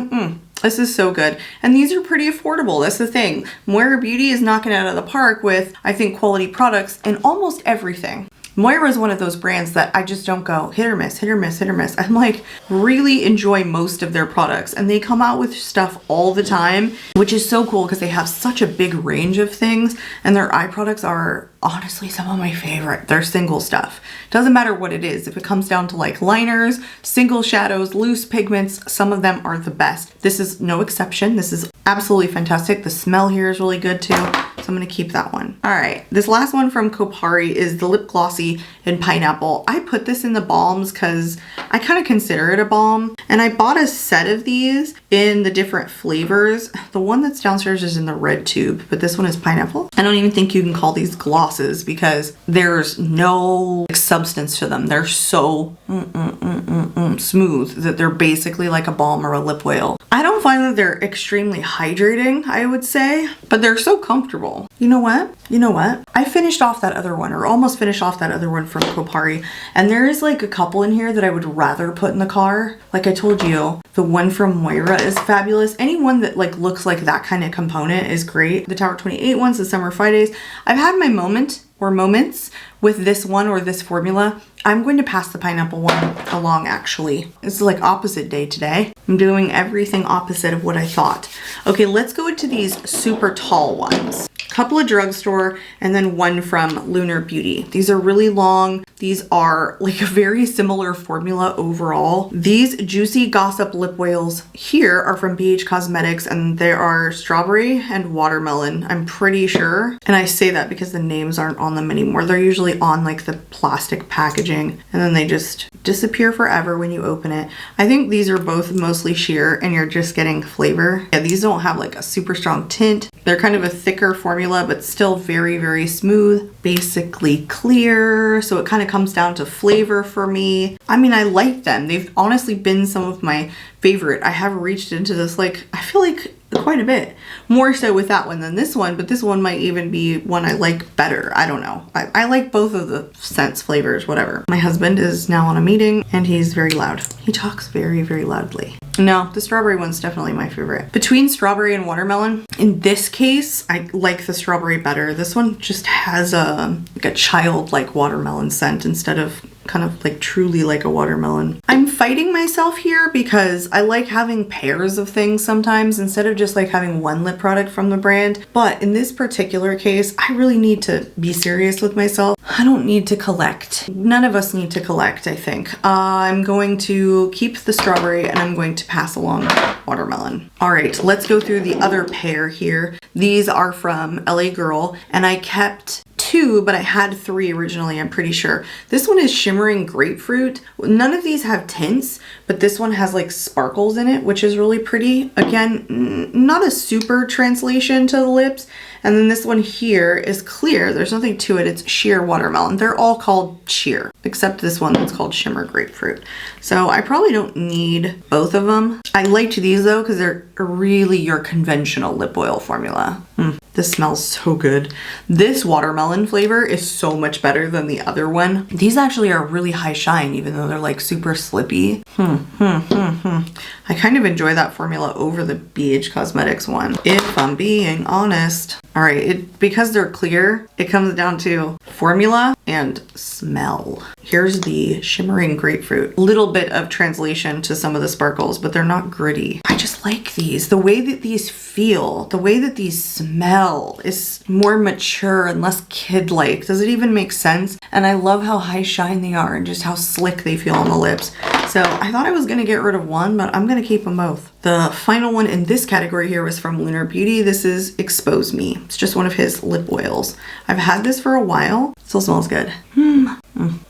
This is so good. And these are pretty affordable. That's the thing. Moira Beauty is knocking it out of the park with, I think, quality products in almost everything. Moira is one of those brands that I just don't go hit or miss, hit or miss, hit or miss. I'm like, really enjoy most of their products, and they come out with stuff all the time, which is so cool because they have such a big range of things, and their eye products are honestly some of my favorite. They're single stuff. Doesn't matter what it is. If it comes down to like liners, single shadows, loose pigments, some of them are the best. This is no exception. This is absolutely fantastic. The smell here is really good too. So I'm gonna keep that one. All right, this last one from KARIM is the Lip Glossy in Pineapple. I put this in the balms because I kind of consider it a balm. And I bought a set of these in the different flavors. The one that's downstairs is in the red tube, but this one is pineapple. I don't even think you can call these glosses because there's no substance to them. They're so smooth that they're basically like a balm or a lip oil. I don't find that they're extremely hydrating, I would say, but they're so comfortable. You know what? You know what? I finished off that other one, or almost finished off that other one from KARIM, and there is like a couple in here that I would rather put in the car. Like I told you, the one from Moira is fabulous. Anyone that like looks like that kind of component is great. The Tower 28 ones, the Summer Fridays. I've had my moment or moments with this one or this formula. I'm going to pass the pineapple one along actually. It's like opposite day today. I'm doing everything opposite of what I thought. Okay, let's go into these super tall ones. Couple of drugstore and then one from Lunar Beauty. These are really long. These are like a very similar formula overall. These Juicy Gossip lip oils here are from BH Cosmetics, and they are strawberry and watermelon, I'm pretty sure. And I say that because the names aren't on them anymore. They're usually on like the plastic packaging, and then they just disappear forever when you open it. I think these are both mostly sheer and you're just getting flavor. Yeah, these don't have like a super strong tint. They're kind of a thicker formula, but still very, very smooth, basically clear. So it kind of comes down to flavor for me. I mean, I like them. They've honestly been some of my favorite. I have reached into this, like, I feel like quite a bit more so with that one than this one, but this one might even be one I like better. I don't know. I like both of the scents, flavors, whatever. My husband is now on a meeting and he's very loud. He talks very, very loudly. No, the strawberry one's definitely my favorite. Between strawberry and watermelon, in this case, I like the strawberry better. This one just has like a childlike watermelon scent instead of kind of like truly like a watermelon. I'm fighting myself here because I like having pairs of things sometimes instead of just like having one lip product from the brand. But in this particular case, I really need to be serious with myself. I don't need to collect. None of us need to collect, I think. I'm going to keep the strawberry and I'm going to pass along watermelon. All right, let's go through the other pair here. These are from LA Girl, and I kept two, but I had three originally, I'm pretty sure. This one is Shimmering Grapefruit. None of these have tints, but this one has like sparkles in it, which is really pretty. Again, not a super translation to the lips. And then this one here is clear. There's nothing to it. It's sheer watermelon. They're all called sheer, except this one that's called Shimmer Grapefruit. So I probably don't need both of them. I liked these though because they're really your conventional lip oil formula. This smells so good. This watermelon flavor is so much better than the other one. These actually are really high shine, even though they're like super slippy. I kind of enjoy that formula over the BH Cosmetics one, if I'm being honest. All right, because they're clear, it comes down to formula and smell. Here's the Shimmering Grapefruit. A little bit of translation to some of the sparkles, but they're not gritty. I just like these. The way that these feel, the way that these smell is more mature and less kid-like. Does it even make sense? And I love how high shine they are and just how slick they feel on the lips. So So I thought I was gonna get rid of one, but I'm gonna keep them both. The final one in this category here was from Lunar Beauty. This is Expose Me. It's just one of his lip oils. I've had this for a while. Still smells good.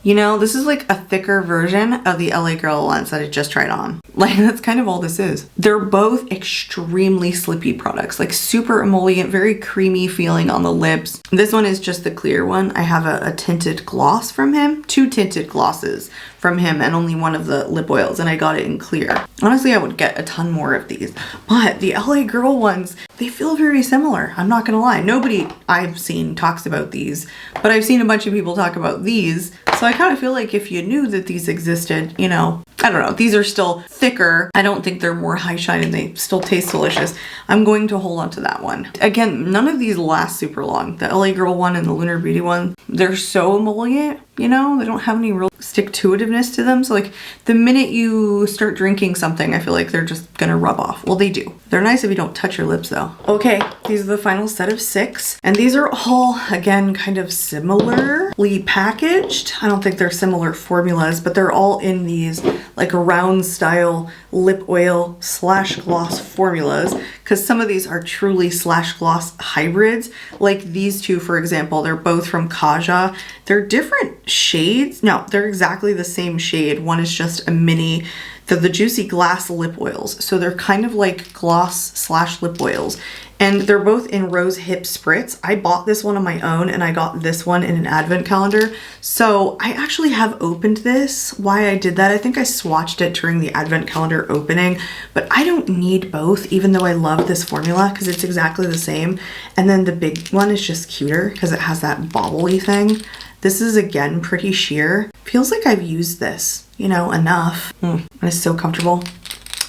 You know, this is like a thicker version of the LA Girl ones that I just tried on. Like, that's kind of all this is. They're both extremely slippy products, like super emollient, very creamy feeling on the lips. This one is just the clear one. I have a tinted gloss from him, 2 tinted glosses from him, and only one of the lip oils, and I got it in clear. Honestly, I would get a ton more of these, but the LA Girl ones, they feel very similar. I'm not gonna lie. Nobody I've seen talks about these, but I've seen a bunch of people talk about these. So I kind of feel like if you knew that these existed, you know, I don't know, these are still thicker. I don't think they're more high shine and they still taste delicious. I'm going to hold on to that one. Again, none of these last super long. The LA Girl one and the Lunar Beauty one, they're so emollient, you know, they don't have any real stick-to-itiveness to them. So like the minute you start drinking something, I feel like they're just gonna rub off. Well, they do. They're nice if you don't touch your lips though. Okay, these are the final set of 6. And these are all, again, kind of similarly packaged. I don't think they're similar formulas, but they're all in these like round style lip oil / gloss formulas, because some of these are truly / gloss hybrids. Like these two, for example, they're both from Kaja. They're different shades. No, they're exactly the same shade. One is just a mini. They're the Juicy Glass lip oils. So they're kind of like gloss / lip oils. And they're both in Rose Hip Spritz. I bought this one on my own and I got this one in an advent calendar. So I actually have opened this. Why I did that, I think I swatched it during the advent calendar opening, but I don't need both, even though I love this formula because it's exactly the same. And then the big one is just cuter because it has that bobbly thing. This is again pretty sheer. Feels like I've used this, you know, enough. And it's so comfortable.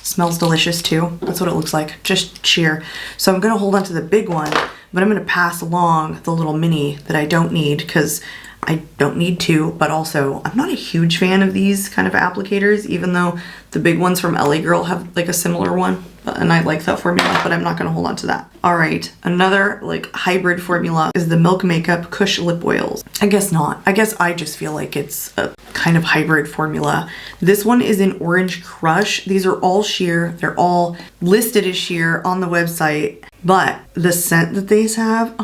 Smells delicious too. That's what it looks like, just sheer. So I'm gonna hold on to the big one, but I'm gonna pass along the little mini that I don't need because I don't need to, but also I'm not a huge fan of these kind of applicators, even though the big ones from LA Girl have like a similar one, and I like that formula, but I'm not gonna hold on to that. All right, another like hybrid formula is the Milk Makeup Kush Lip Oils. I guess not. I guess I just feel like it's a kind of hybrid formula. This one is in Orange Crush. These are all sheer. They're all listed as sheer on the website, but the scent that these have,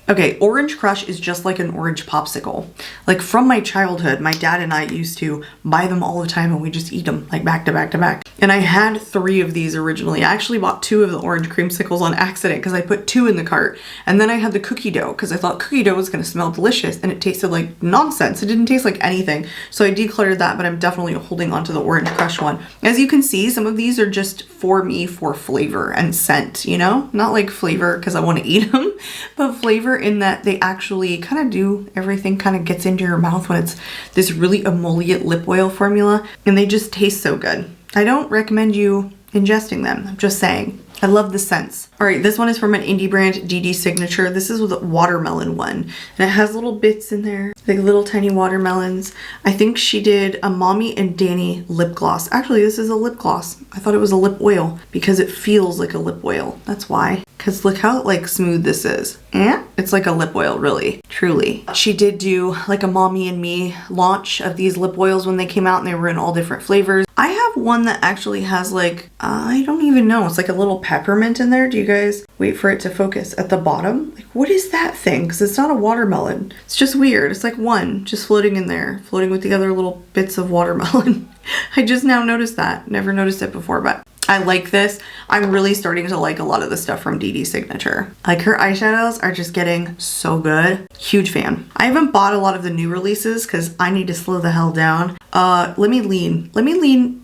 okay, Orange Crush is just like an orange popsicle. Like from my childhood, my dad and I used to buy them all the time and we just eat them like back to back to back. And I had 3 of these originally. I actually bought 2 of the orange creamsicles on accident because I put 2 in the cart. And then I had the cookie dough because I thought cookie dough was gonna smell delicious and it tasted like nonsense. It didn't taste like anything. So I decluttered that, but I'm definitely holding on to the Orange Crush one. As you can see, some of these are just for me for flavor and scent, you know? Not like flavor because I want to eat them, but flavor in that they actually kind of do everything, kind of gets into your mouth when it's this really emollient lip oil formula, and they just taste so good. I don't recommend you ingesting them, I'm just saying. I love the scents. All right, this one is from an indie brand, DD Signature. This is with a watermelon one, and it has little bits in there, like little tiny watermelons. I think she did a Mommy and Danny lip gloss. Actually, this is a lip gloss. I thought it was a lip oil because it feels like a lip oil. That's why. Because look how like smooth this is. It's like a lip oil, really, truly. She did do like a Mommy and Me launch of these lip oils when they came out, and they were in all different flavors. I have one that actually has like, I don't even know, it's like a little peppermint in there. Do you guys wait for it to focus at the bottom? Like, what is that thing? Because it's not a watermelon. It's just weird. It's like one just floating in there, floating with the other little bits of watermelon. I just now noticed that. Never noticed it before, but I like this. I'm really starting to like a lot of the stuff from DD Signature. Like her eyeshadows are just getting so good. Huge fan. I haven't bought a lot of the new releases because I need to slow the hell down. Let me lean.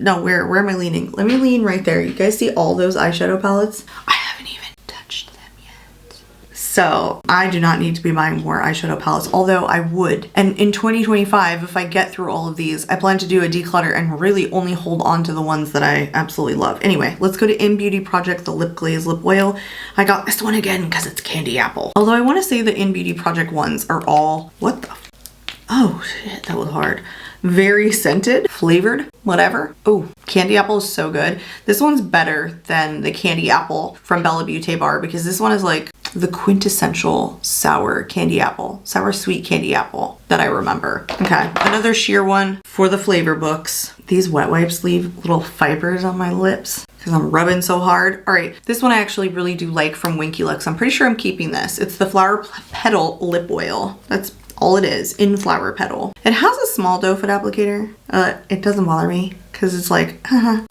No, where am I leaning? Let me lean right there. You guys see all those eyeshadow palettes? I haven't even touched them yet. So I do not need to be buying more eyeshadow palettes, although I would. And in 2025, if I get through all of these, I plan to do a declutter and really only hold on to the ones that I absolutely love. Anyway, let's go to In Beauty Project, the Lip Glaze Lip Oil. I got this one again because it's candy apple. Although I want to say the In Beauty Project ones are all, what the oh shit, that was hard. Very scented, flavored, whatever. Oh, candy apple is so good. This one's better than the candy apple from Bella Beauté Bar because this one is like the quintessential sour candy apple, sour sweet candy apple that I remember. Okay, another sheer one for the flavor books. These wet wipes leave little fibers on my lips because I'm rubbing so hard. All right, this one I actually really do like from Winky Looks. I'm pretty sure I'm keeping this. It's the Flower Petal Lip Oil. That's all it is, in Flower Petal. It has a small doe foot applicator. It doesn't bother me because it's like,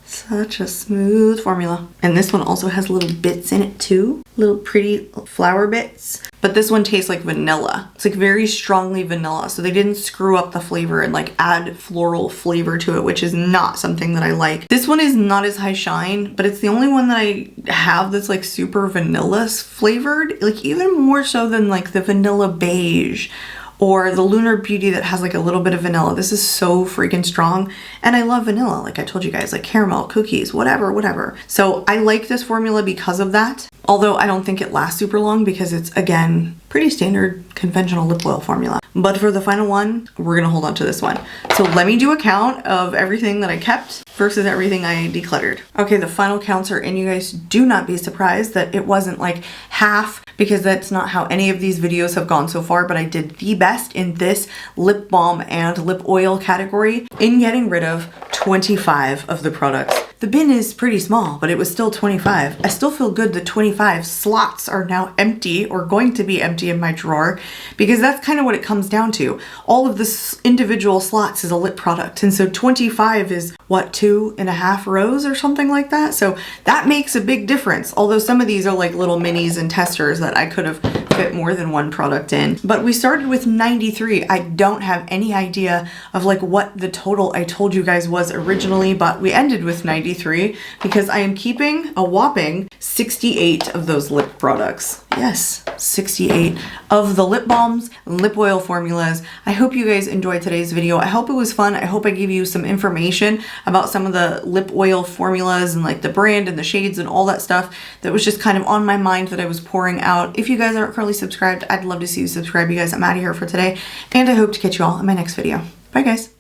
such a smooth formula. And this one also has little bits in it too, little pretty flower bits. But this one tastes like vanilla. It's like very strongly vanilla. So they didn't screw up the flavor and like add floral flavor to it, which is not something that I like. This one is not as high shine, but it's the only one that I have that's like super vanilla flavored, like even more so than like the vanilla beige or the Lunar Beauty that has like a little bit of vanilla. This is so freaking strong. And I love vanilla, like I told you guys, like caramel, cookies, whatever. So I like this formula because of that. Although I don't think it lasts super long because it's, again, pretty standard conventional lip oil formula. But for the final one, we're gonna hold on to this one. So let me do a count of everything that I kept versus everything I decluttered. Okay, the final counts are in. You guys do not be surprised that it wasn't like half, because that's not how any of these videos have gone so far, but I did the best in this lip balm and lip oil category in getting rid of 25 of the products. The bin is pretty small, but it was still 25. I still feel good that 25 slots are now empty or going to be empty in my drawer, because that's kind of what it comes down to. All of the individual slots is a lip product. And so 25 is what, 2.5 rows or something like that? So that makes a big difference. Although some of these are like little minis and testers that I could have fit more than one product in. But we started with 93. I don't have any idea of like what the total I told you guys was originally, but we ended with 93 because I am keeping a whopping 68 of those lip products. Yes, 68 of the lip balms and lip oil formulas. I hope you guys enjoyed today's video. I hope it was fun. I hope I gave you some information about some of the lip oil formulas and like the brand and the shades and all that stuff that was just kind of on my mind that I was pouring out. If you guys aren't currently subscribed, I'd love to see you subscribe. You guys, I'm out of here for today, and I hope to catch you all in my next video. Bye guys.